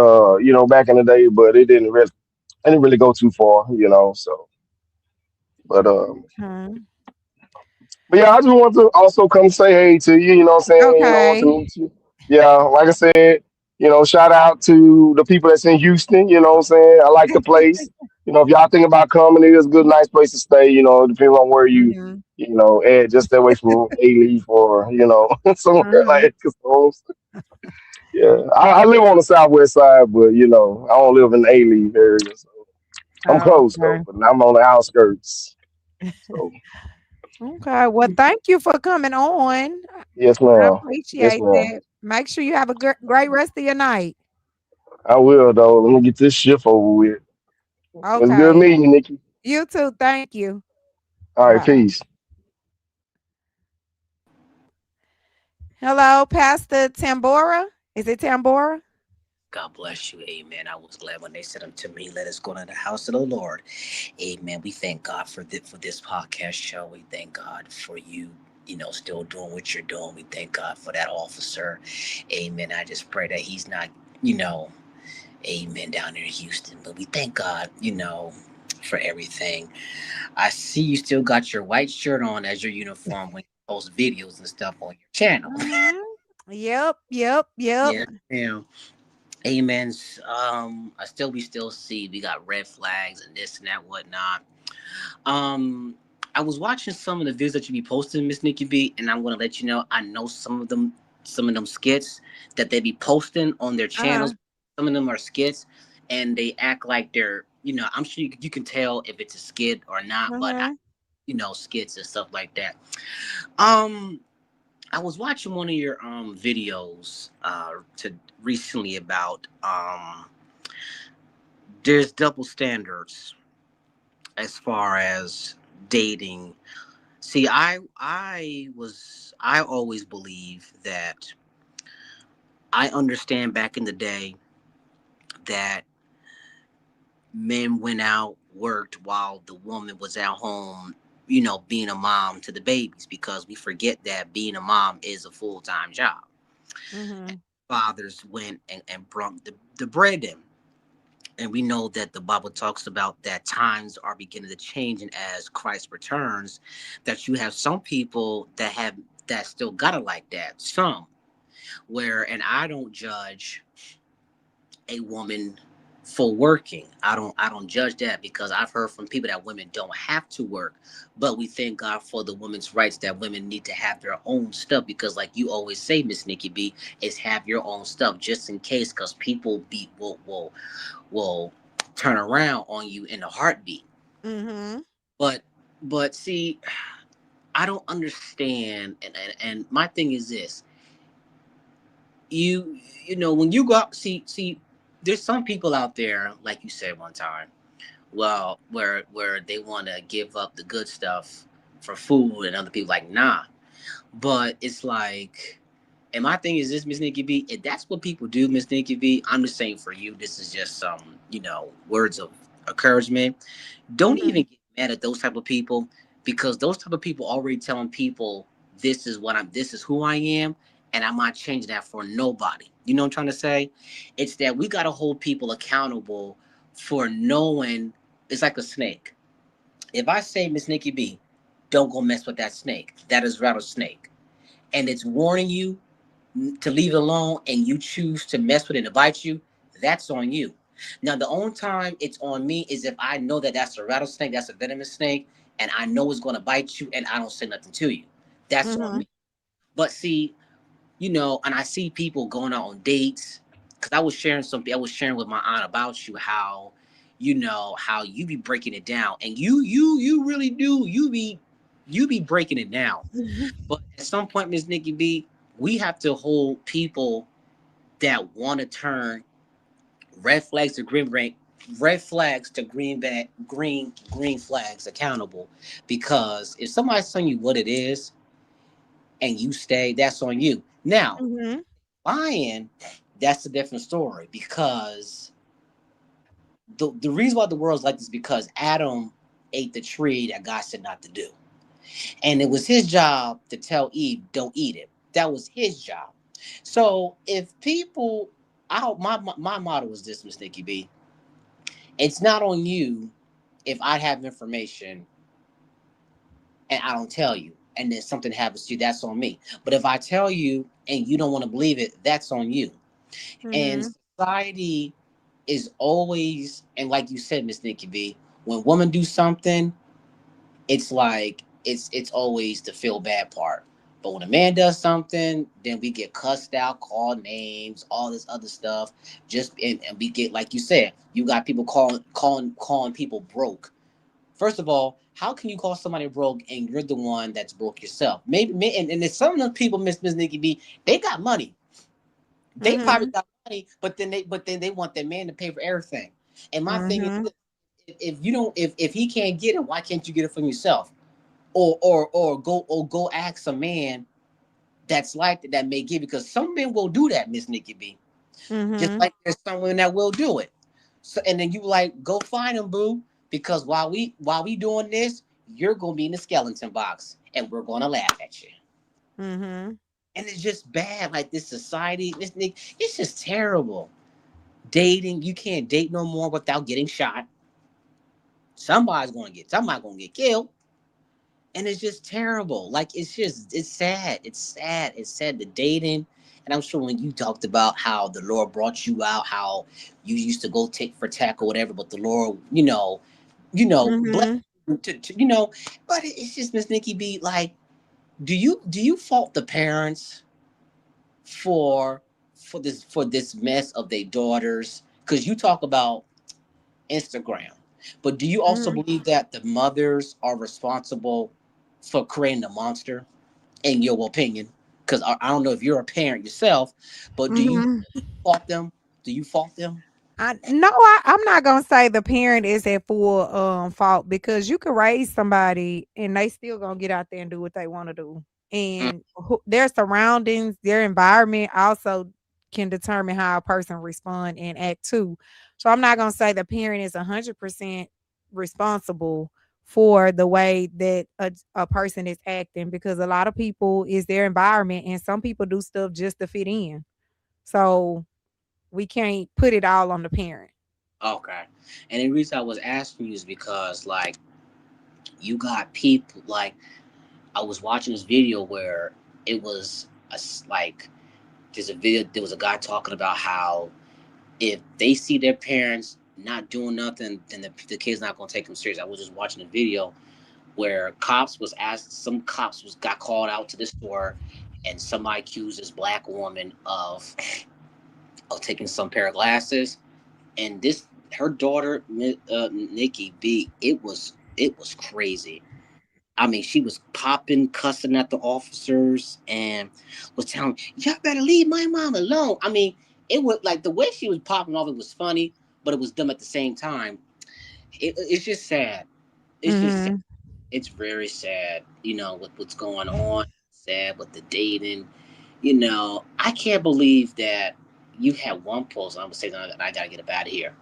back in the day, but it didn't really go too far. So, but Mhm. but yeah, I just want to also come say hey to you. You know what I'm saying? To Okay. meet you. Yeah, like I said. shout out to the people that's in Houston. You know what I'm saying? I like the place. If y'all think about coming, it is a good, nice place to stay. Depending on where Mhm. and just stay away from A-Leaf or, somewhere Uh-huh. like that. Yeah, I live on the southwest side, but I don't live in the A-Leaf area. So I'm close though, Okay. but I'm on the outskirts. So Okay. Well, thank you for coming on. yes, I ma'am. Yes, appreciate ma'am. that. Make sure you have a great rest of your night. I will though. Let me get this shift over with. It was good Okay. meeting you, Nikki. You too. Thank you. All right, Bye. peace. Hello, Pastor Tambora. Is it Tambora? God bless you. Amen. I was glad when they said unto me, let us go to the house of the Lord. Amen. We thank God for this podcast show. We thank God for you, still doing what you're doing. We thank God for that officer. Amen. I just pray that he's not, amen, down there in Houston. But we thank God, for everything. I see you still got your white shirt on as your uniform when you post videos and stuff on your channel. Mm-hmm. Yep, yep, yep. Yeah. Yeah. Amen. We still see we got red flags and this and that whatnot. Um, I was watching some of the videos that you be posting, Miss Nikki B, and I'm gonna let you know I know some of them skits that they be posting on their Uh-huh. channels. Some of them are skits, and they act like they're, I'm sure you can tell if it's a skit or not, but Uh-huh. skits and stuff like that. Um, I was watching one of your videos to recently about there's double standards as far as dating. See, I always believe that I understand back in the day that men went out, worked while the woman was at home, being a mom to the babies, because we forget that being a mom is a full-time job. Mm-hmm. Fathers went and brought the bread in. And we know that the Bible talks about that times are beginning to change, and as Christ returns, that you have some people that still got it like that. Some where, and I don't judge a woman for working. I don't judge that, because I've heard from people that women don't have to work, but we thank God for the women's rights that women need to have their own stuff, because like you always say, Miss Nikki B, is have your own stuff just in case, because people will turn around on you in a heartbeat. Mm-hmm. But see, I don't understand, and my thing is this: when you go out, see, there's some people out there, like you said one time, well, where they want to give up the good stuff for food, and other people like nah. But it's like, and my thing is this, Miss Nikki B, if that's what people do, Miss Nikki B, I'm just saying for you, this is just some, words of encouragement. Don't Mm-hmm. even get mad at those type of people, because those type of people already telling people this is who I am, and I'm not changing that for nobody. You know what I'm trying to say? It's that we gotta hold people accountable for knowing. It's like a snake. If I say, Miss Nikki B, don't go mess with that snake, that is rattlesnake, and it's warning you to leave it alone, and you choose to mess with it and bite you, that's on you. Now, the only time it's on me is if I know that that's a rattlesnake, that's a venomous snake, and I know it's going to bite you, and I don't say nothing to you. That's on Mm-hmm. me. But see, and I see people going out on dates, because I was sharing with my aunt about you, how, how you be breaking it down, and you really do. You be breaking it down. But at some point, Miss Nikki B, we have to hold people that want to turn red flags to red flags to green flags accountable. Because if somebody's telling you what it is and you stay, that's on you. Now, Mm-hmm. lying, that's a different story, because the reason why the world's like this is because Adam ate the tree that God said not to do. And it was his job to tell Eve, don't eat it. That was his job. So if people, my motto was this, Miss Nikki B. It's not on you if I have information and I don't tell you, and then something happens to you, that's on me. But if I tell you and you don't want to believe it, that's on you. And Mhm. society is always, and like you said, Miss Nikki B, when women do something, it's like it's always the feel bad part. But when a man does something, then we get cussed out, called names, all this other stuff. And we get, like you said, you got people calling people broke. First of all, how can you call somebody broke and you're the one that's broke yourself? And there's some of those people, Miss Nikki B, they got money. They probably Mhm. got money, but then they want their man to pay for everything. And my thing is, Mhm. if you don't, if he can't get it, why can't you get it from yourself? Or go ask a man that's like that may give, because some men will do that, Miss Nikki B. Just Mhm. like there's some women that will do it. So and then you like go find him, boo, because while we doing this, you're gonna be in the skeleton box and we're gonna laugh at you. Mhm. And it's just bad, like this society, this Nick, it's just terrible. Dating, you can't date no more without getting shot. Somebody gonna get killed. And it's just terrible. Like it's sad. It's sad the dating. And I'm sure when you talked about how the Lord brought you out, how you used to go take for tack or whatever, but the Lord, bless Mhm. you but it's just, Miss Nikki B, like, do you fault the parents for for this mess of their daughters? Because you talk about Instagram. But do you also Mhm. believe that the mothers are responsible for creating the monster, in your opinion? Because I don't know if you're a parent yourself, but do you Mhm. fault them? Do you fault them? I'm not gonna say the parent is at full fault, because you could raise somebody and they still gonna get out there and do what they want to do. Mm. And their surroundings, their environment also can determine how a person respond and act too. So I'm not gonna say the parent is 100% responsible for the way that a person is acting, because a lot of people is their environment, and some people do stuff just to fit in. So we can't put it all on the parent. Okay. And the reason I was asking you is because, like, you got people, like, I was watching this video where it was like, there was a guy talking about how if they see their parents not doing nothing, then the kid's not going to take them serious. I was just watching a video where some cops was got called out to the store, and somebody accused this black woman of taking some pair of glasses, and this her daughter, Nikki B. It was crazy. I mean, she was popping, cussing at the officers, and was telling, "Y'all better leave my mom alone." I mean, it was like the way she was popping off. It was funny, but it was dumb at the same time. It's just sad. It's just sad. Mhm. It's very sad. With what's going on. Sad with the dating. I can't believe that you had one post. I'm gonna say that I gotta get up out of here.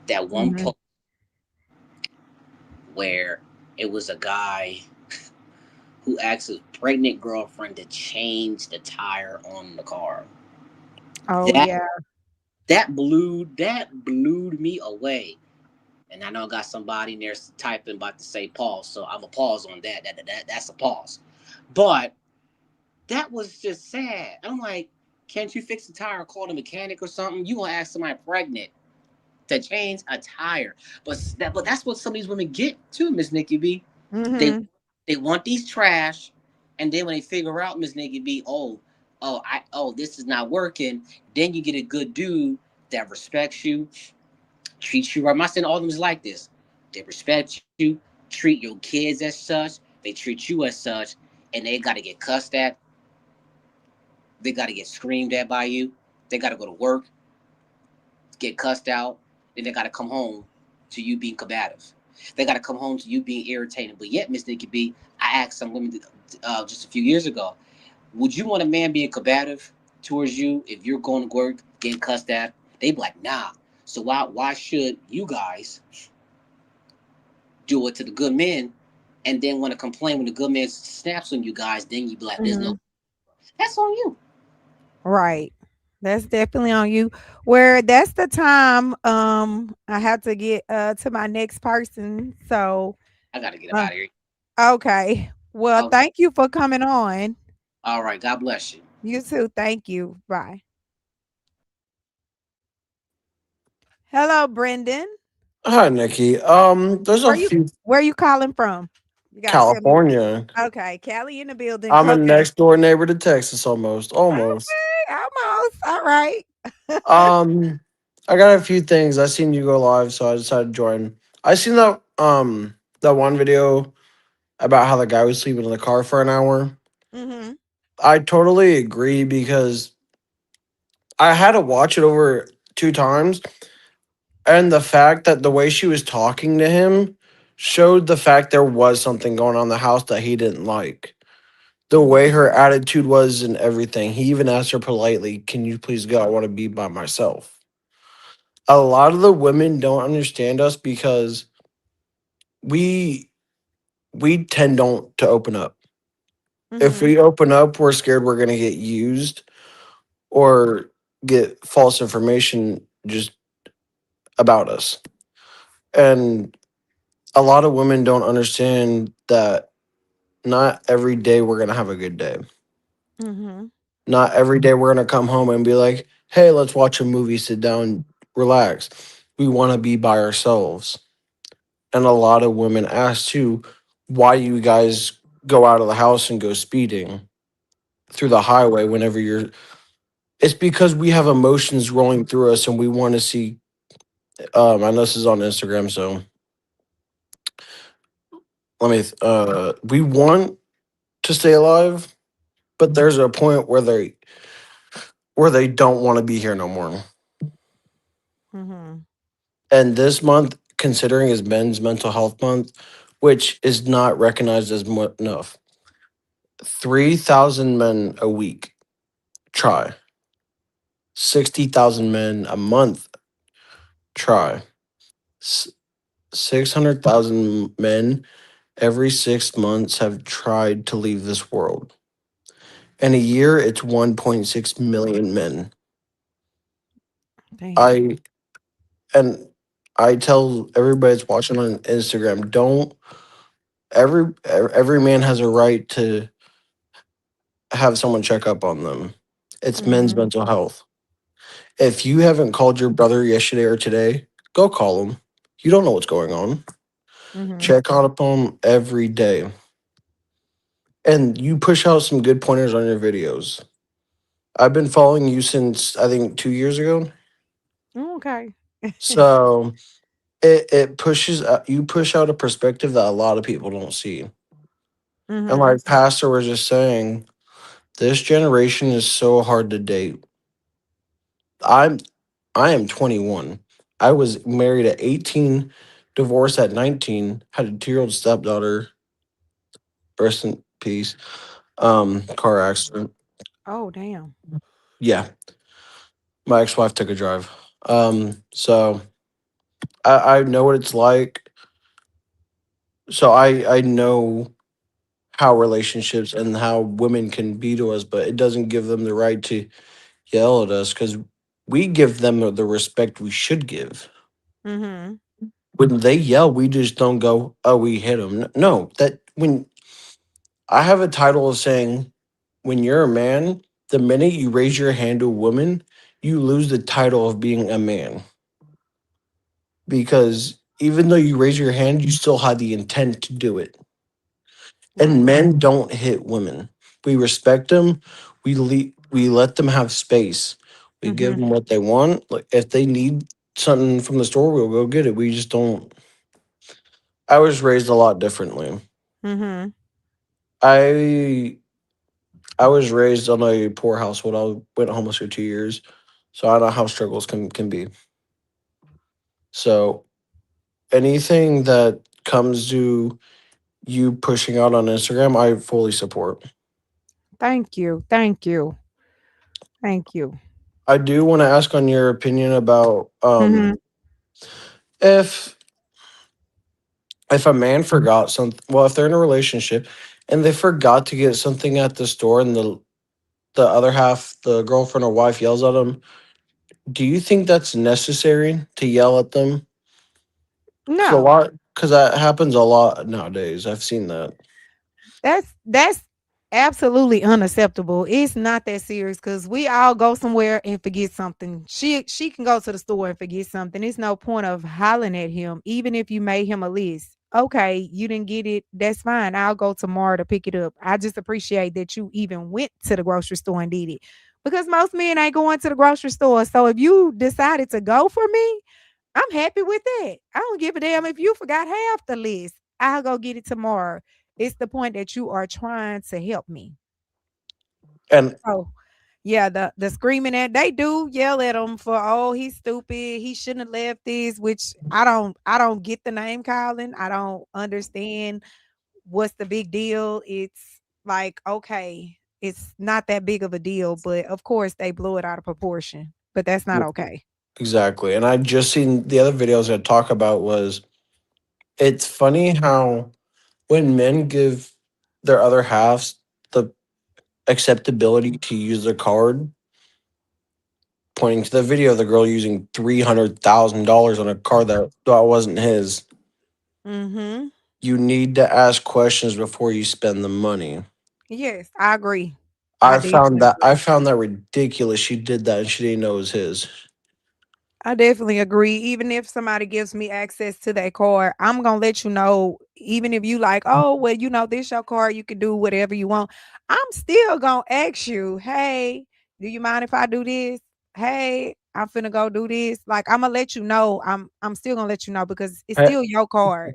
That one Mhm. post where it was a guy who asked his pregnant girlfriend to change the tire on the car. Oh, That yeah. that blew me away. And I know I got somebody in there typing about to say pause, so I'm a pause on that. That's a pause. But that was just sad. I'm like, can't you fix the tire? Call the mechanic or something. You gonna ask somebody pregnant to change a tire? But that's what some of these women get too, Miss Nikki B. They Mhm. they want these trash, and then when they figure out, Miss Nikki B, this is not working. Then you get a good dude that respects you, treats you right. I'm not saying all of them is like this. They respect you, treat your kids as such. They treat you as such, and they got to get cussed at. They got to get screamed at by you. They got to go to work, get cussed out. Then they got to come home to you being combative. They got to come home to you being irritating. But yet, Miss Nikki B, I asked some women just a few years ago, would you want a man being combative towards you if you're going to work getting cussed at? They be like, nah. So why should you guys do it to the good men, and then want to complain when the good man snaps on you guys? Then you be like, there's no. Mhm. That's on you. Right. That's definitely on you. Where that's the time I have to get to my next person. So I got to get up uh, out of here. okay. Well, Okay. thank you for coming on. All right. God bless you. You too. Thank you. Bye. Hello, Brendan. Hi, Nikki. There's a Where you few where you calling from? You gotta tell me. California. Okay, Cali in the building. I'm a Okay. next door neighbor to Texas almost. Almost. Okay, almost. All right. Um, I got a few things. I seen you go live, so I decided to join. I seen that one video about how the guy was sleeping in the car for an hour. Mm-hmm. I totally agree because I had to watch it over 2 times, and the fact that the way she was talking to him showed the fact there was something going on in the house that he didn't like. The way her attitude was and everything. He even asked her politely, "Can you please go? I want to be by myself." A lot of the women don't understand us because we we tend don't to open up. If Mm-hmm. we open up, we're scared we're gonna get used or get false information just about us. And a lot of women don't understand that not every day we're gonna have a good day. Mm-hmm. Not every day we're gonna come home and be like, "Hey, let's watch a movie, sit down, relax." We want to be by ourselves. And a lot of women ask too, why you guys go out of the house and go speeding through the highway whenever you're. It's because we have emotions rolling through us and we want to see. I know this is on Instagram, so let me. We want to stay alive, but there's a point where they don't want to be here no more. Mm-hmm. And this month, considering is Men's Mental Health Month, which is not recognized as enough, 3,000 men a week try, 60,000 men a month try, 600,000 men every 6 months have tried to leave this world. In a year, it's 1.6 million men. Damn. I and I tell everybody that's watching on Instagram, don't every man has a right to have someone check up on them. It's men's Mm-hmm. mental health. If you haven't called your brother yesterday or today, go call him. You don't know what's going on. Mm-hmm. Check on him every day. And you push out some good pointers on your videos. I've been following you since I think 2 years ago. Okay. So it pushes you push out a perspective that a lot of people don't see. And Mm-hmm. like Pastor was just saying, this generation is so hard to date. I'm I am 21. I was married at 18, divorced at 19, had a 2-year-old stepdaughter, rest in peace. Car accident. Oh, damn. Yeah. My ex-wife took a drive. So I know what it's like. So I know how relationships and how women can be to us, but it doesn't give them the right to yell at us because we give them the respect we should give. Mm-hmm. When they yell, we just don't go, "Oh, we hit them." No, that when I have a title of saying, when you're a man, the minute you raise your hand to a woman, you lose the title of being a man. Because even though you raise your hand, you still had the intent to do it. And Right. men don't hit women. We respect them. We let them have space. We give Mm-hmm. them what they want. Like if they need something from the store, we'll go get it. We just don't. I was raised a lot differently. Mm-hmm. I I was raised on a poor household. I went homeless for 2 years, so I know how struggles can be. So anything that comes to you pushing out on Instagram, I fully support. Thank you. Thank you. Thank you. I do want to ask on your opinion about Mm-hmm. if if a man forgot something. Well, if they're in a relationship and they forgot to get something at the store, and the other half, the girlfriend or wife, yells at them, do you think that's necessary to yell at them? No, Because that happens a lot nowadays. I've seen that. that's absolutely unacceptable. It's not that serious because we all go somewhere and forget something. She can go to the store and forget something. It's no point of hollering at him, even if you made him a list. Okay, you didn't get it. That's fine. I'll go tomorrow to pick it up. I just appreciate that you even went to the grocery store and did it. Because most men ain't going to the grocery store. So if you decided to go for me, I'm happy with that. I don't give a damn if you forgot half the list. I'll go get it tomorrow. It's the point that you are trying to help me. And Oh, yeah, the screaming at they do yell at him for, oh, he's stupid. He shouldn't have left this, which I don't get the name calling. I don't understand what's the big deal. It's like, okay, it's not that big of a deal, but of course they blew it out of proportion. But that's not okay. exactly. And I just seen the other videos that talk about was it's funny how when men give their other halves the acceptability to use their card, pointing to the video of the girl using $300,000 on a card that wasn't his. Mm-hmm. You need to ask questions before you spend the money. Yes, I agree. I definitely I agree. found that ridiculous. She did that and she didn't know it was his. I definitely agree. Even if somebody gives me access to that card, I'm gonna let you know. Even if you like, oh well, this your card, you can do whatever you want. I'm still gonna ask you, hey, do you mind if I do this? Hey, I'm finna go do this. Like I'm gonna let you know. I'm still gonna let you know because it's I- still your card.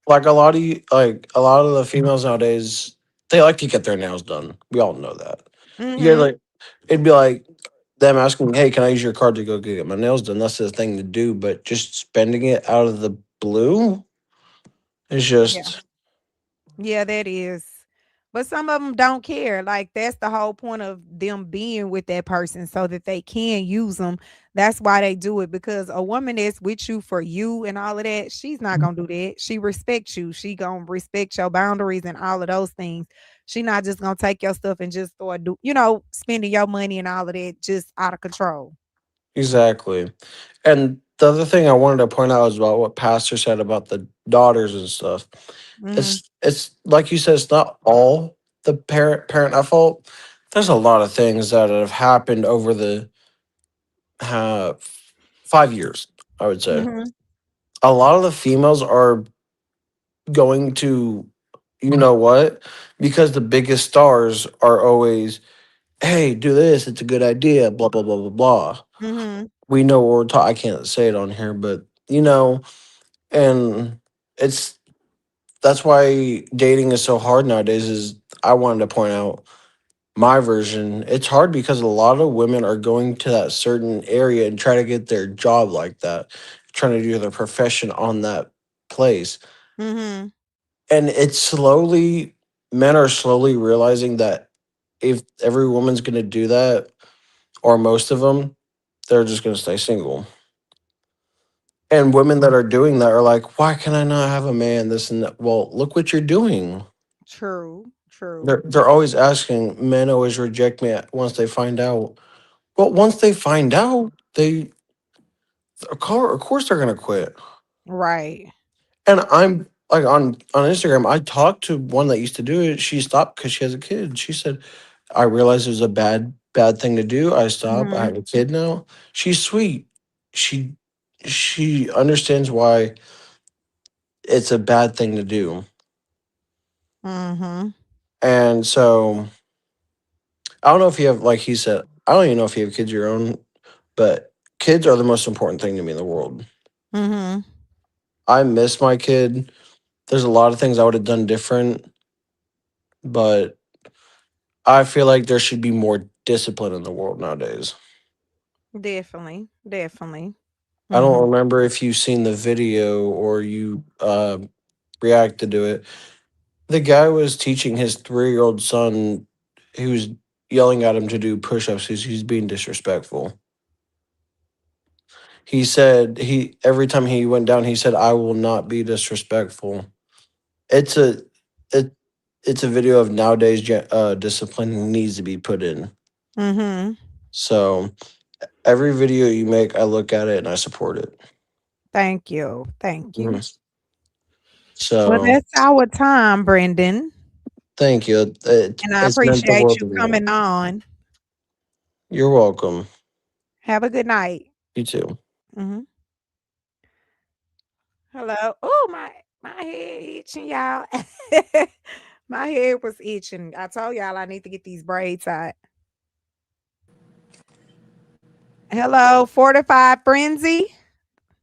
Like a lot of like a lot of the females nowadays, they like to get their nails done. We all know that. Yeah, Mm-hmm. like it'd be like them asking, "Hey, can I use your card to go get my nails done?" That's the thing to do, but just spending it out of the blue is Yeah. just Yeah, that is. But some of them don't care. Like that's the whole point of them being with that person so that they can use them. That's why they do it because a woman that's with you for you and all of that, she's not going to do that. She respects you. She going to respect your boundaries and all of those things. She not just going to take your stuff and just start spending your money and all of that just out of control. exactly. And the other thing I wanted to point out is about what Pastor said about the daughters and stuff. Mhm. It's like you said, it's not all the parent at fault. There's a lot of things that have happened over the uh, 5 years, I would say. Mhm. A lot of the females are going to, you know what? Because the biggest stars are always, hey, do this. It's a good idea. Blah blah blah blah blah. Mhm. We know what we're talking. I can't say it on here, but and it's that's why dating is so hard nowadays. Is I wanted to point out my version. It's hard because a lot of women are going to that certain area and try to get their job like that, trying to do their profession on that place. Mhm. And it's slowly, men are slowly realizing that if every woman's going to do that, or most of them, they're just going to stay single. And women that are doing that are like, why can I not have a man? This and that. Well, look what you're doing. True. True. They're always asking. Men always reject me once they find out. Well, once they find out, of course they're gonna quit. Right. And I'm like on Instagram, I talked to one that used to do it. She stopped because she has a kid. She said, "I realized it was a bad thing to do. I stopped. I Mhm. have a kid now." She's sweet. She she understands why it's a bad thing to do. Mhm. And so I don't know if you have, like he said, I don't even know if you have kids of your own, but kids are the most important thing to me in the world. Mhm. I miss my kid. There's a lot of things I would have done different, but I feel like there should be more discipline in the world nowadays. Definitely. Definitely. I don't Mhm. remember if you've seen the video or you reacted to it. The guy was teaching his 3-year-old son, he was yelling at him to do push ups because he's being disrespectful. He said he every time he went down, he said, "I will not be disrespectful." It's a it it's a video of nowadays discipline needs to be put in. Mhm. So every video you make, I look at it and I support it. Thank you. Thank you. Mhm. Well, So that's our time, Brendan. Thank you. And I It's meant the appreciate world you to me. coming on. You're welcome. Have a good night. You too. Hmm. Hello. Oh, my head itching, y'all. My head was itching. I told y'all I need to get these braids out. Hello, Fortified Frenzy.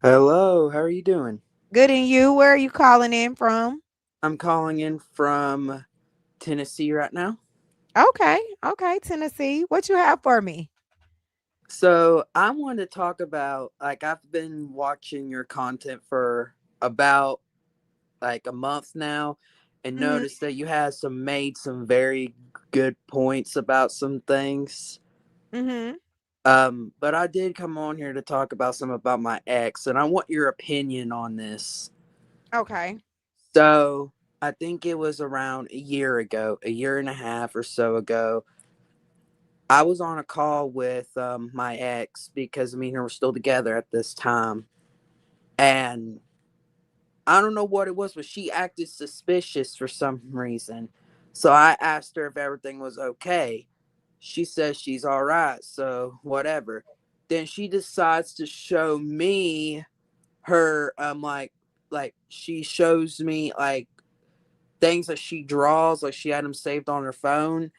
Hello, how are you doing? Good, and you? Where are you calling in from? I'm calling in from Tennessee right now. Okay, Tennessee. What you have for me? So, I wanted to talk about I've been watching your content for about like a month now and Mhm. noticed that you had made some very good points about some things. Mhm. But I did come on here to talk about some about my ex, and I want your opinion on this. Okay. So, I think it was around a year ago, a year and a half or so ago. I was on a call with my ex because me and her were still together at this time. And I don't know what it was, but she acted suspicious for some reason. So I asked her if everything was okay. She says she's all right. So whatever. Then she decides to show me her like she shows me like things that she draws, like she had them saved on her phone,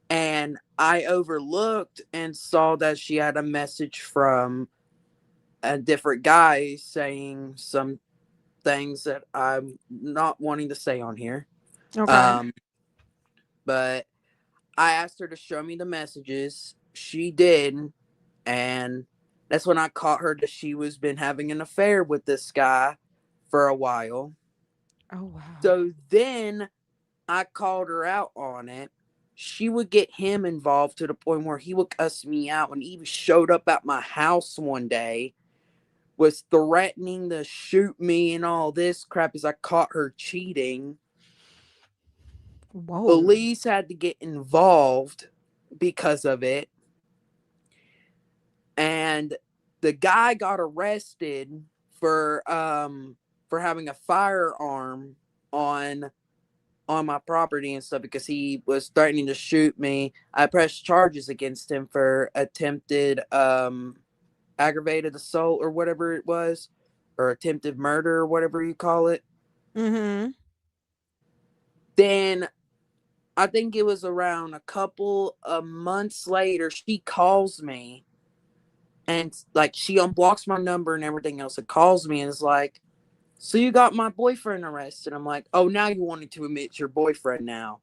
and I overlooked and saw that she had a message from a different guy saying some things that I'm not wanting to say on here. Okay. Um, but I asked her to show me the messages. She did, and that's when I caught her that she was been having an affair with this guy for a while. Oh wow. So then I called her out on it. She would get him involved to the point where he would cuss me out, and he even showed up at my house one day, was threatening to shoot me and all this crap as I caught her cheating. Whoa. Police had to get involved because of it. And the guy got arrested for having a firearm on my property and stuff because he was threatening to shoot me. I pressed charges against him for attempted aggravated assault or whatever it was, or attempted murder or whatever you call it. Mhm. Then I think it was around a couple of months later, she calls me and like she unblocks my number and everything else. It calls me and is like, "So you got my boyfriend arrested?" I'm like, "Oh, now you wanted to admit your boyfriend now.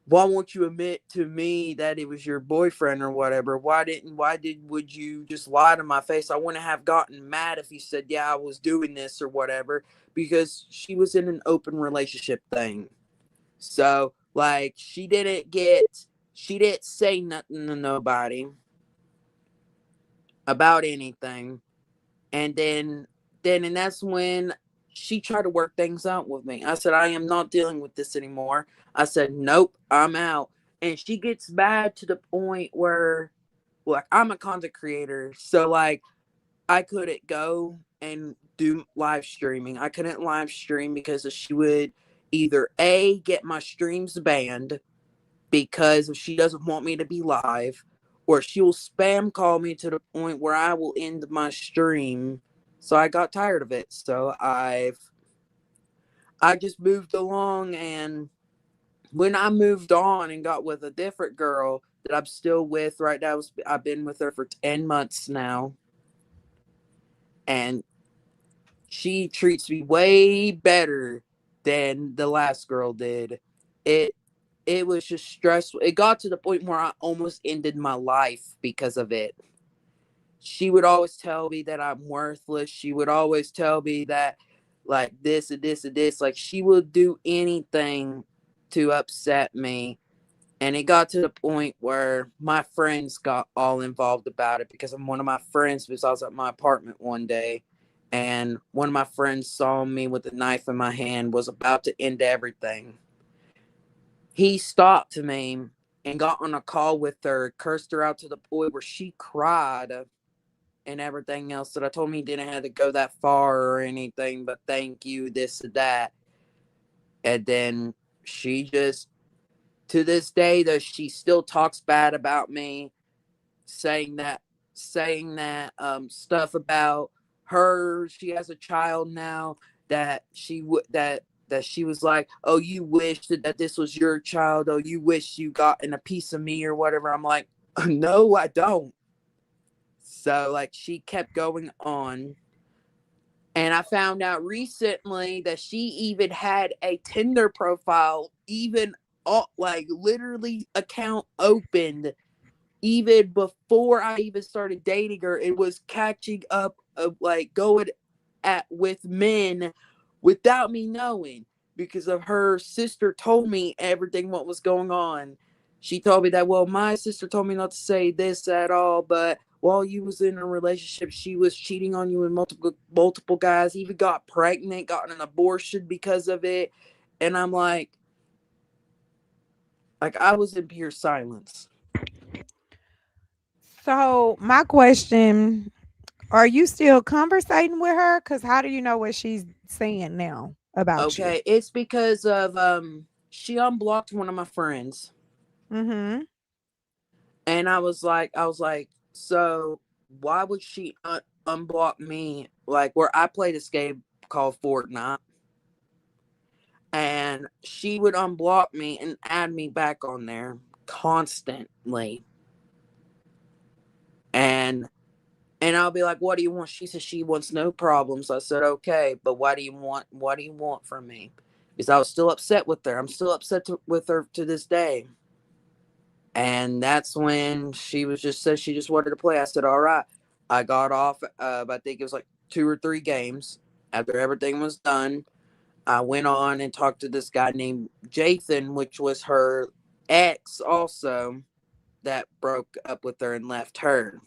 Why won't you admit to me that it was your boyfriend or whatever? Would you just lie to my face? I wouldn't have gotten mad if you said, yeah, I was doing this or whatever, because she was in an open relationship thing. So, like, she didn't say nothing to nobody about anything. And and that's when she tried to work things out with me. I said, I am not dealing with this anymore. I said, nope, I'm out. And she gets bad to the point where, like, I'm a content creator. So, like, I couldn't go and do live streaming. I couldn't live stream because she would either A, get my streams banned because she doesn't want me to be live, or she will spam call me to the point where I will end my stream. So I got tired of it. So I just moved along, and when I moved on and got with a different girl that I'm still with right now, I've been with her for 10 months now, and she treats me way better than the last girl did. It it was just stressful. It got to the point where I almost ended my life because of it. She would always tell me that I'm worthless. She would always tell me that like this and this and this. Like she would do anything to upset me. And it got to the point where my friends got all involved about it because one of my friends was I was at my apartment one day, and one of my friends saw me with a knife in my hand, was about to end everything. He stopped me and got on a call with her, cursed her out to the point where she cried and everything else. That I told him he didn't have to go that far or anything, but thank you, this and that. And then she just to this day, though, she still talks bad about me, saying that stuff about her. She has a child now that she would that she was like, oh, you wish that this was your child. Oh, you wish you got in a piece of me or whatever. I'm like, no, I don't. So like she kept going on. And I found out recently that she even had a Tinder profile, even like literally account opened even before I even started dating her. It was catching up, like going at with men without me knowing, because of her sister told me everything what was going on. She told me that, well, my sister told me not to say this at all, but while you was in a relationship, she was cheating on you with multiple guys, even got pregnant, got an abortion because of it. And I'm like I was in pure silence. So my question, are you still conversating with her? Because how do you know what she's saying now about you? Okay, it's because of she unblocked one of my friends. Mm-hmm. And I was like, so why would she unblock me? Like where I played this game called Fortnite, and she would unblock me and add me back on there constantly. And I'll be like, what do you want? She said she wants no problems. I said, okay, but what do you want from me? Because I was still upset with her. I'm still upset with her to this day. And that's when she was just said she just wanted to play. I said, all right. I got off, I think it was like 2 or 3 games. After everything was done, I went on and talked to this guy named Jathan, which was her ex also, that broke up with her and left her.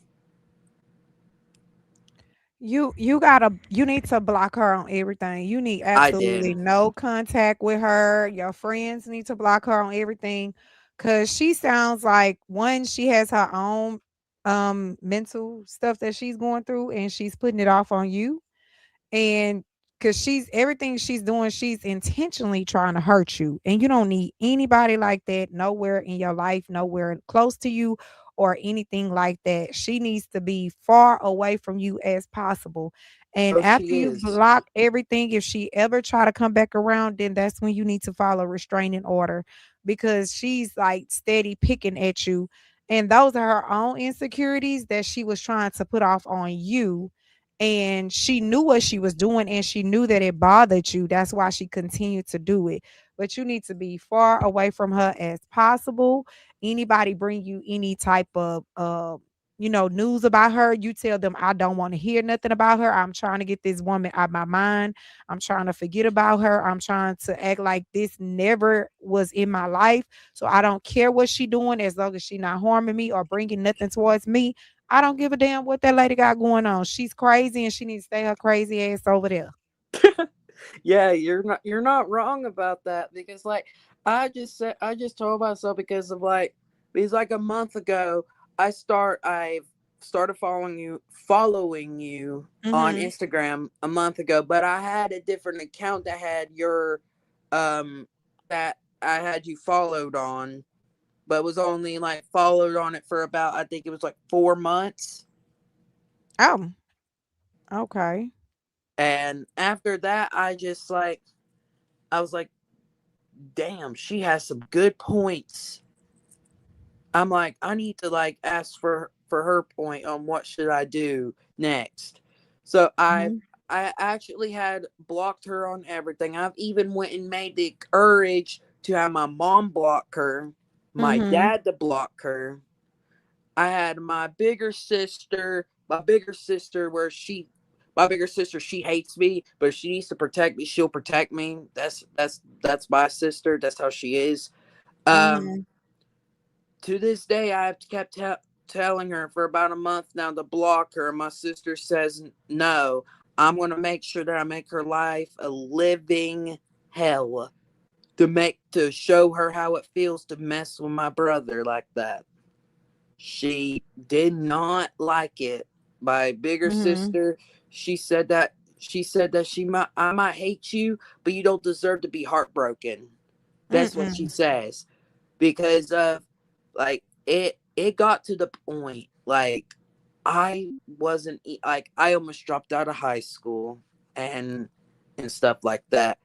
You need to block her on everything. You need I did. absolutely no contact with her. Your friends need to block her on everything, because she sounds like, one, she has her own mental stuff that she's going through, and she's putting it off on you. And because she's everything she's doing, she's intentionally trying to hurt you. And you don't need anybody like that nowhere in your life, nowhere close to you or anything like that. She needs to be far away from you as possible. And Oh, after she you is. block everything, if she ever try to come back around, then that's when you need to file a restraining order, because she's like steady picking at you. And those are her own insecurities that she was trying to put off on you, and she knew what she was doing, and she knew that it bothered you. That's why she continued to do it. But you need to be far away from her as possible. Anybody bring you any type of news about her, you tell them, I don't want to hear nothing about her. I'm trying to get this woman out of my mind. I'm trying to forget about her. I'm trying to act like this never was in my life. So I don't care what she doing, as long as she not harming me or bringing nothing towards me. I don't give a damn what that lady got going on. She's crazy, and she needs to stay her crazy ass over there. Yeah, you're not wrong about that, because like I just told myself, because like a month ago I started following you on Mhm. Instagram a month ago, but I had a different account that had your that I had you followed on, but was only like followed on it for about, I think it was like 4 months. Oh, okay. And after that I was like, damn, she has some good points. I'm like, I need to like ask for her point on what should I do next. So Mhm. I actually had blocked her on everything. I've even went and made the courage to have my mom block her, my Mhm. dad to block her. I had my bigger sister, she hates me, but if she needs to protect me, she'll protect me. That's my sister. That's how she is. Um, Mhm. to this day, I've kept telling her for about a month now to block her. My sister says no. I'm going to make sure that I make her life a living hell, to show her how it feels to mess with my brother like that. She did not like it. My bigger Mhm. sister, she said that I might hate you, but you don't deserve to be heartbroken. That's what she Mm-mm. says. because of like it got to the point like I wasn't like I almost dropped out of high school and stuff like that.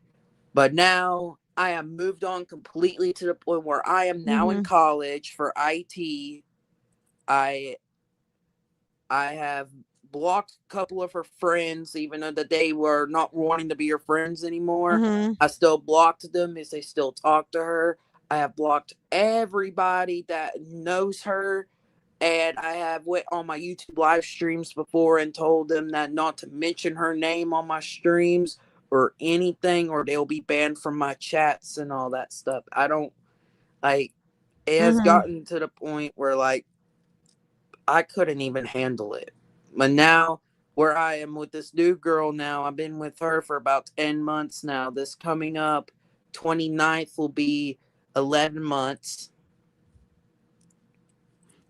But now I have moved on completely to the point where I am now in Mhm. college for IT. I I have blocked a couple of her friends, even though that they were not wanting to be her friends anymore. Mhm. I still blocked them as they still talk to her. I have blocked everybody that knows her, and I have went on my YouTube live streams before and told them that not to mention her name on my streams or anything, or they'll be banned from my chats and all that stuff. I don't like. It has Mhm. gotten to the point where like I couldn't even handle it. But now, where I am with this new girl now, I've been with her for about 10 months now. This coming up 29th will be 11 months.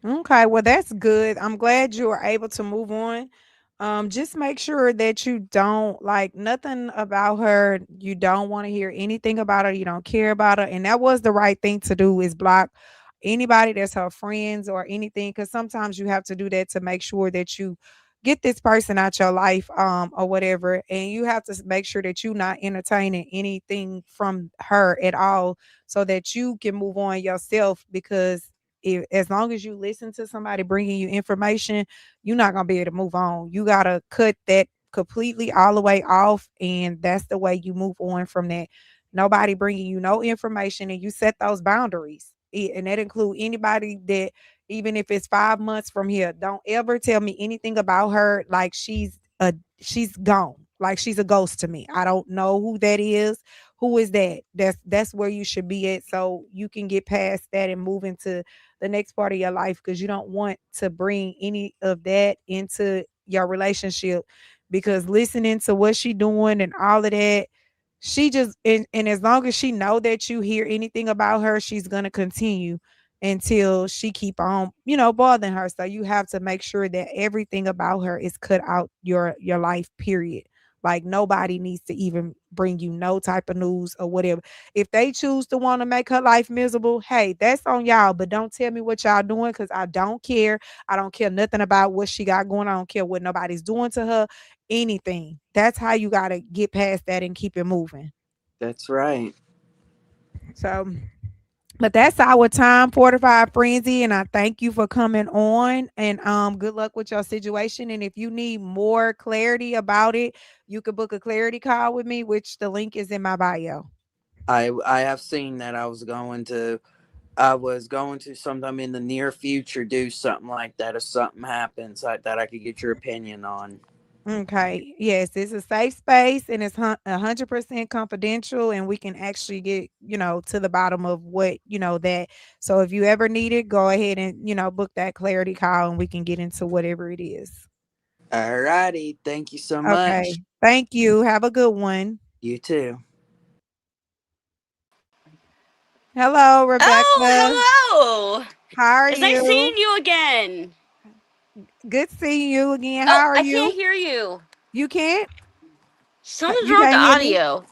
Okay, well, that's good. I'm glad you were able to move on. Just make sure that you don't like nothing about her. You don't want to hear anything about her. You don't care about her. And that was the right thing to do is block anybody that's her friends or anything. Cause sometimes you have to do that to make sure that you get this person out your life, or whatever. And you have to make sure that you're not entertaining anything from her at all so that you can move on yourself because if, as long as you listen to somebody bringing you information, you're not gonna be able to move on. You gotta cut that completely all the way off, and that's the way you move on from that. Nobody bringing you no information, and you set those boundaries. And that include anybody that, even if it's 5 months from here, don't ever tell me anything about her like she's gone, like she's a ghost to me. I don't know who that is. Who is that? That's where you should be at, so you can get past that and move into the next part of your life because you don't want to bring any of that into your relationship because listening to what she doing and all of that, she just and as long as she know that you hear anything about her, she's gonna continue until she keep on, bothering her. So you have to make sure that everything about her is cut out your life, period. Like nobody needs to even bring you no type of news or whatever. If they choose to want to make her life miserable, hey, that's on y'all. But don't tell me what y'all doing because I don't care. I don't care nothing about what she got going on. I don't care what nobody's doing to her, anything. That's how you got to get past that and keep it moving. That's right. So, but that's our time, Fortified Frenzy, and I thank you for coming on. And good luck with your situation. And if you need more clarity about it, you can book a clarity call with me, which the link is in my bio. I have seen that I was going to sometime in the near future do something like that if something happens like that I could get your opinion on. Okay. Yes, it's a safe space and it's 100% confidential, and we can actually get, to the bottom of what, that. So if you ever need it, go ahead and, book that clarity call and we can get into whatever it is. Alrighty, thank you so much. Okay. Thank you. Have a good one. You too. Hello, Rebecca. Oh, hello. How are It's nice you? seeing you again. Good seeing you again. Oh, How are I can't you? hear you. You can't? Something's You wrong with the can't hear me? audio.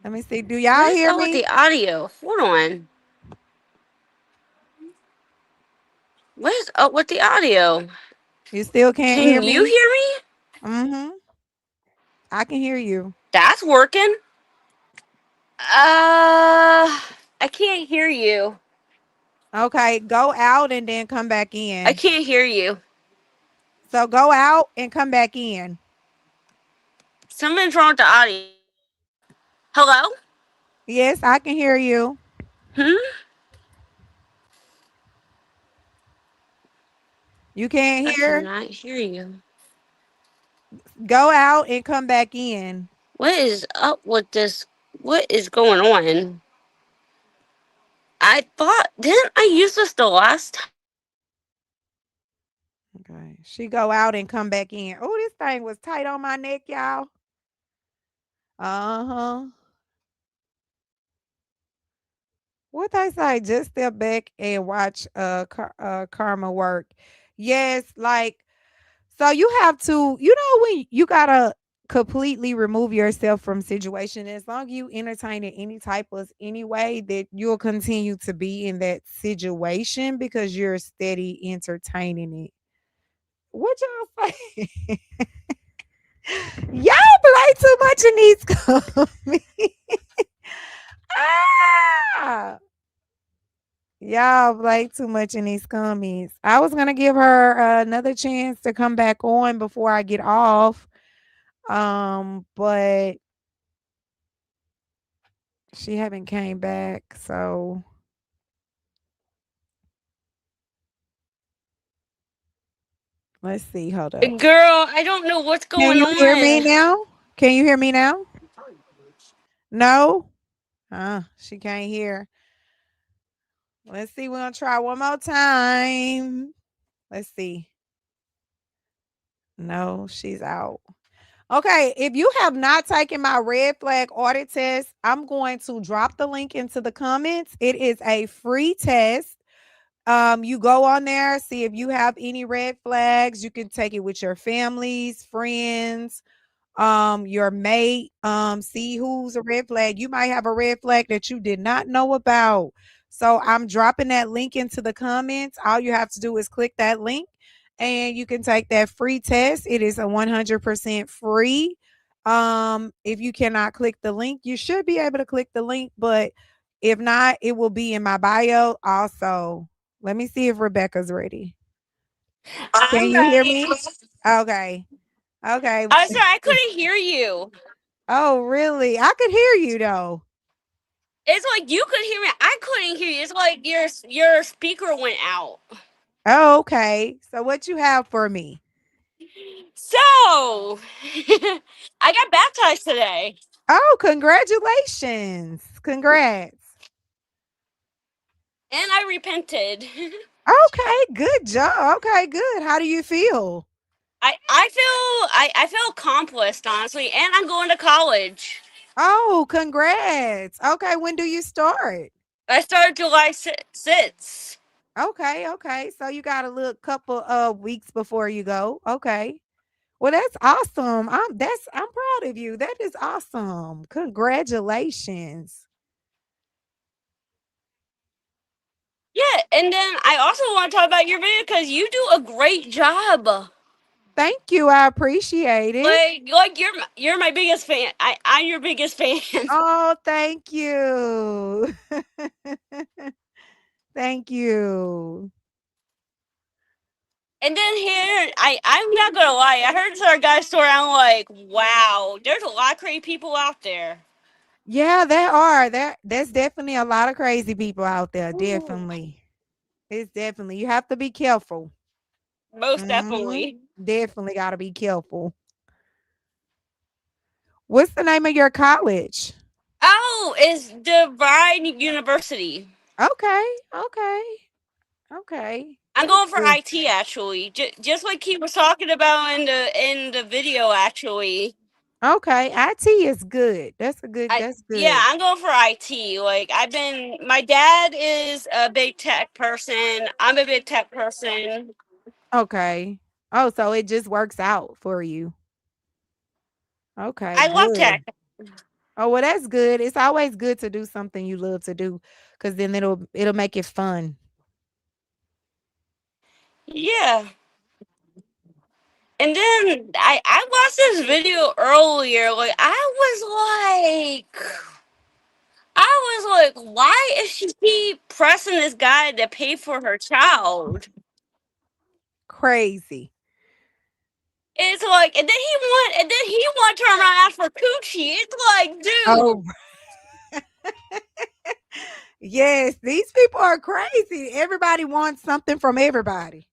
Let me see. Do What y'all is hear up with me? the audio? Hold on. What is up with the audio? You still can't hear Can you me? hear me? Mm-hmm. I can hear you. That's working. I can't hear you. Okay, go out and then come back I in. can't hear you. So go out and come back in. Something's wrong with the audio. Hello? Yes, I can hear you. Hmm? You can't I hear? cannot hear you. Go out and come back in. What is up with this? What is going on? I thought, didn't I use this the last time? Okay. She go out and come back in. Oh, this thing was tight on my neck, y'all. Uh-huh. What I say? Just step back and watch karma work. Yes, like so you have to, when you gotta completely remove yourself from situation. As long as you entertain it any type of any way, that you'll continue to be in that situation because you're steady entertaining it. What y'all say? Y'all play too much in these comments. Ah! Y'all play too much in these comments. I was gonna give her another chance to come back on before I get off. But she haven't came back, so let's see. Hold up. Girl, I don't know what's Can going you hear me on. now? Can you hear me now? No? She can't hear. Let's see. We're gonna try one more time. Let's see. No, she's out. Okay, if you have not taken my red flag audit test, I'm going to drop the link into the comments. It is a free test. You go on there, see if you have any red flags. You can take it with your families, friends, your mate, see who's a red flag. You might have a red flag that you did not know about. So I'm dropping that link into the comments. All you have to do is click that link and you can take that free test. It is a 100% free. If you cannot click the link, you should be able to click the link, but if not, it will be in my bio also. Let me see if Rebecca's ready. Can I'm you hear ready. me? Okay. Okay. I'm sorry, I couldn't hear you. Oh, really? I could hear you though. It's like you could hear me. I couldn't hear you. It's like your speaker went out. Oh, okay. So what you have for me? So I got baptized today. Oh, congratulations. Congrats. And I repented. Okay, good job. Okay, good. How do you feel? I feel accomplished, honestly, and I'm going to college. Oh, congrats. Okay, when do you start? I started July 6th. Okay, okay. So you got a little couple of weeks before you go. Okay. Well, that's awesome. I'm proud of you. That is awesome. Congratulations. Yeah, and then I also want to talk about your video because you do a great job. Thank you. I appreciate it. Like you're my biggest fan. I'm your biggest fan. Oh, thank you. Thank you. And then here, I'm not gonna lie. I heard our guy's story. I'm like, wow, there's a lot of crazy people out there. Yeah, there are. There's definitely a lot of crazy people out there. Definitely. It's definitely. You have to be careful. Most definitely. Definitely got to be careful. What's the name of your college? Oh, it's Divine University. Okay. Okay. Okay. I'm That's going for good. IT actually, just like he was talking about in the video actually. Okay. IT is good. That's Yeah, good. I'm going for IT. Like my dad is a big tech person. I'm a big tech person. Okay. Oh, so it just works out for you. Okay, I love tech. good. Oh, well, that's good. It's always good to do something you love to do because then it'll make it fun. Yeah. And then I watched this video earlier. Like I was like, why is she keep pressing this guy to pay for her child? Crazy. It's like, and then he want to turn around and ask for coochie. It's like, dude. Oh, yes, these people are crazy. Everybody wants something from everybody.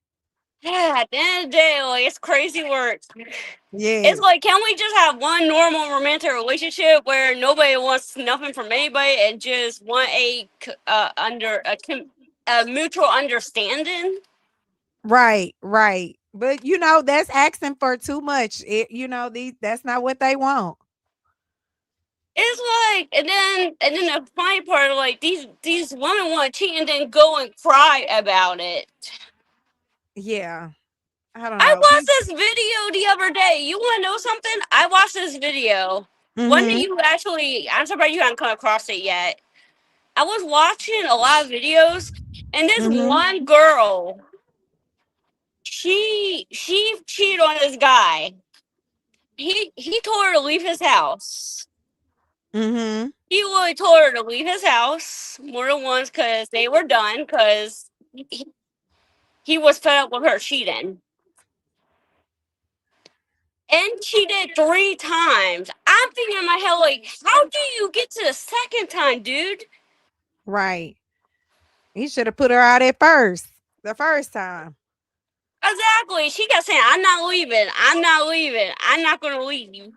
Yeah, at the end of the day, like it's crazy work. Yes. It's like, can we just have one normal romantic relationship where nobody wants nothing from anybody and just want a mutual understanding? Right, right. But you know, that's asking for too much. That's not what they want. It's like, and then the funny part, like these women want to cheat and then go and cry about it. Yeah. I don't I know. watched this video the other day. You want to know something? I watched this video. When did Mm-hmm. you actually? I'm surprised you haven't come across it yet. I was watching a lot of videos, and this Mm-hmm. one girl, she cheated on this guy. He told her to leave his house. Mm-hmm. He really told her to leave his house more than once because they were done because he was fed up with her cheating. And cheated 3 times. I'm thinking in my head, like, how do you get to the second time, dude? Right. He should have put her out at first. The first time. Exactly. She kept saying, I'm not leaving. I'm not leaving. I'm not going to leave.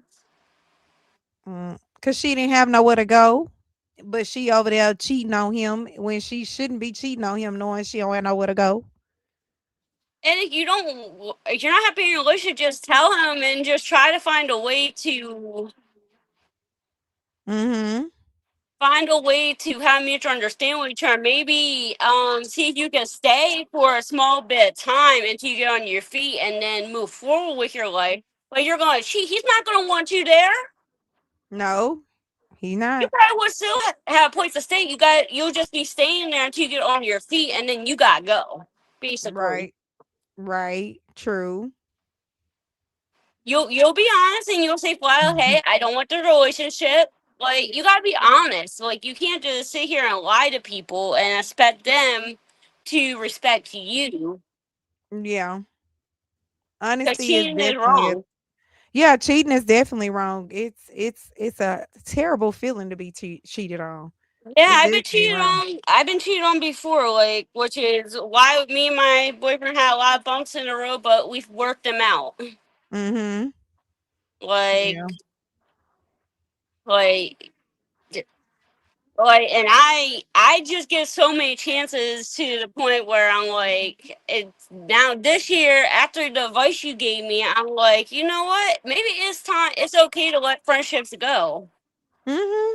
Because she didn't have nowhere to go. But she over there cheating on him when she shouldn't be cheating on him, knowing she don't have nowhere to go. And if you're not happy in your relationship, just tell him and just try to find a way to Mm-hmm. have mutual understanding with each other. Maybe see if you can stay for a small bit of time until you get on your feet and then move forward with your life. But you're going to cheat. He's not going to want you there. No, he You not. probably would still have a place to stay. You'll just be staying there until you get on your feet, and then you gotta go. Basically, Right. Right. True. you'll be honest and you'll say, "Well, hey, I don't want the relationship." Like you gotta be honest. Like you can't just sit here and lie to people and expect them to respect you. Yeah. Because Honesty is cheating is definitely wrong. yeah, cheating is definitely wrong. It's a terrible feeling to be cheated on. Yeah, It's I've been definitely cheated wrong. on. I've been cheated on before, like which is why me and my boyfriend had a lot of bumps in the road, but we've worked them out. Mm-hmm. Like, Yeah. like, and I just get so many chances to the point where I'm like, it's now this year after the advice you gave me, I'm like, you know what? Maybe it's time. It's okay to let friendships go. Mm-hmm.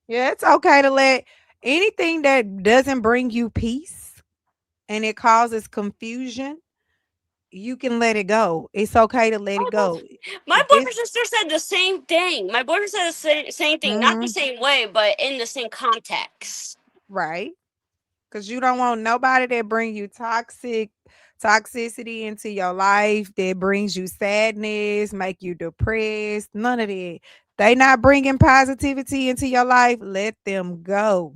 Yeah, it's okay to let anything that doesn't bring you peace and it causes confusion, you can let it go. It's okay to let it go. My This boyfriend sister said the same thing. My boyfriend said the same thing, not the mm-hmm. same way, but in the same context. Right. Because you don't want nobody that bring you toxicity into your life, that brings you sadness, make you depressed. None of that. They not bringing positivity into your life. Let them go.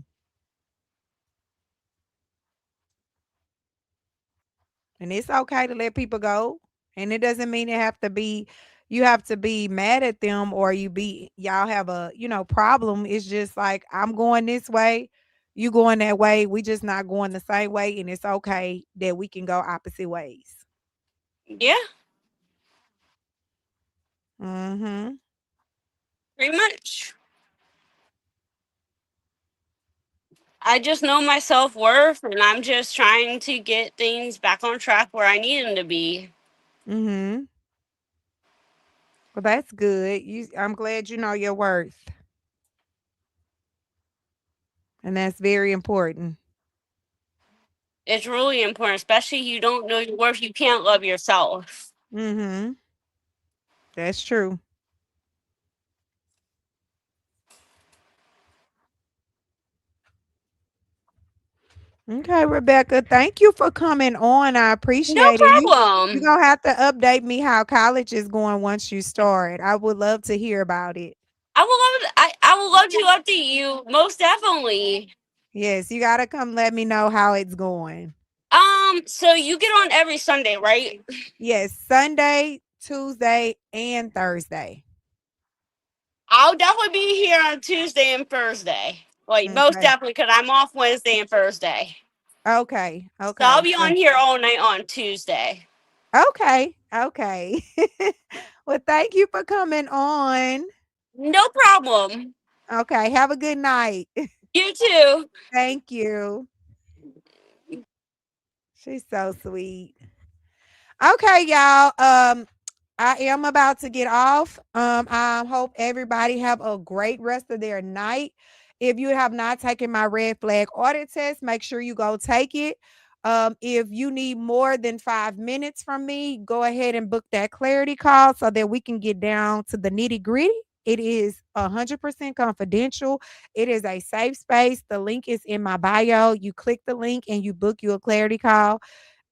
And it's okay to let people go. And it doesn't mean you have to be mad at them or y'all have a, problem. It's just like I'm going this way, you going that way. We just not going the same way. And it's okay that we can go opposite ways. Yeah, Mm-hmm. pretty much. I just know my self worth, and I'm just trying to get things back on track where I need them to be. Mm-hmm. Well, that's good. I'm glad you know your worth. And that's very important. It's really important, especially if you don't know your worth. You can't love yourself. Mm-hmm. That's true. Okay, Rebecca, thank you for coming on. I No appreciate it. You're problem. gonna have to update me how college is going once you start. I would love to hear about it. I would love to update you most definitely. Yes, you gotta come let me know how it's going. So you get on every Sunday, right? Yes, Sunday, Tuesday, and Thursday. I'll definitely be here on Tuesday and Thursday. Like most Okay. definitely, because I'm off Wednesday and Thursday. Okay. So I'll Okay. be on here all night on Tuesday. Okay. Okay. Well, thank you for coming on. No problem. Okay. Have a good night. You too. Thank you. She's so sweet. Okay, y'all. I am about to get off. I hope everybody have a great rest of their night. If you have not taken my red flag audit test, make sure you go take it. If you need more than 5 minutes from me, go ahead and book that clarity call so that we can get down to the nitty gritty. It is 100% confidential. It is a safe space. The link is in my bio. You click the link and you book you a clarity call.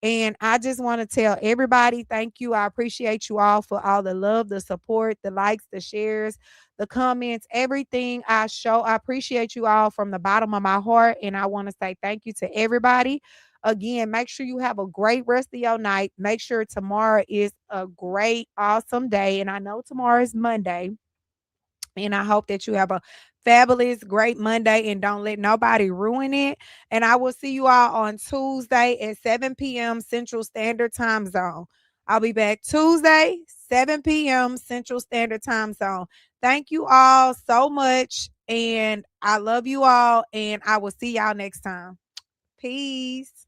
And I just want to tell everybody thank you. I appreciate you all for all the love, the support, the likes, the shares, the comments, everything I show. I appreciate you all from the bottom of my heart. And I want to say thank you to everybody. Again, make sure you have a great rest of your night. Make sure tomorrow is a great, awesome day. And I know tomorrow is Monday. And I hope that you have a fabulous, great Monday and don't let nobody ruin it. And I will see you all on Tuesday at 7 p.m. Central Standard Time Zone. I'll be back Tuesday, 7 p.m. Central Standard Time Zone. Thank you all so much. And I love you all. And I will see y'all next time. Peace.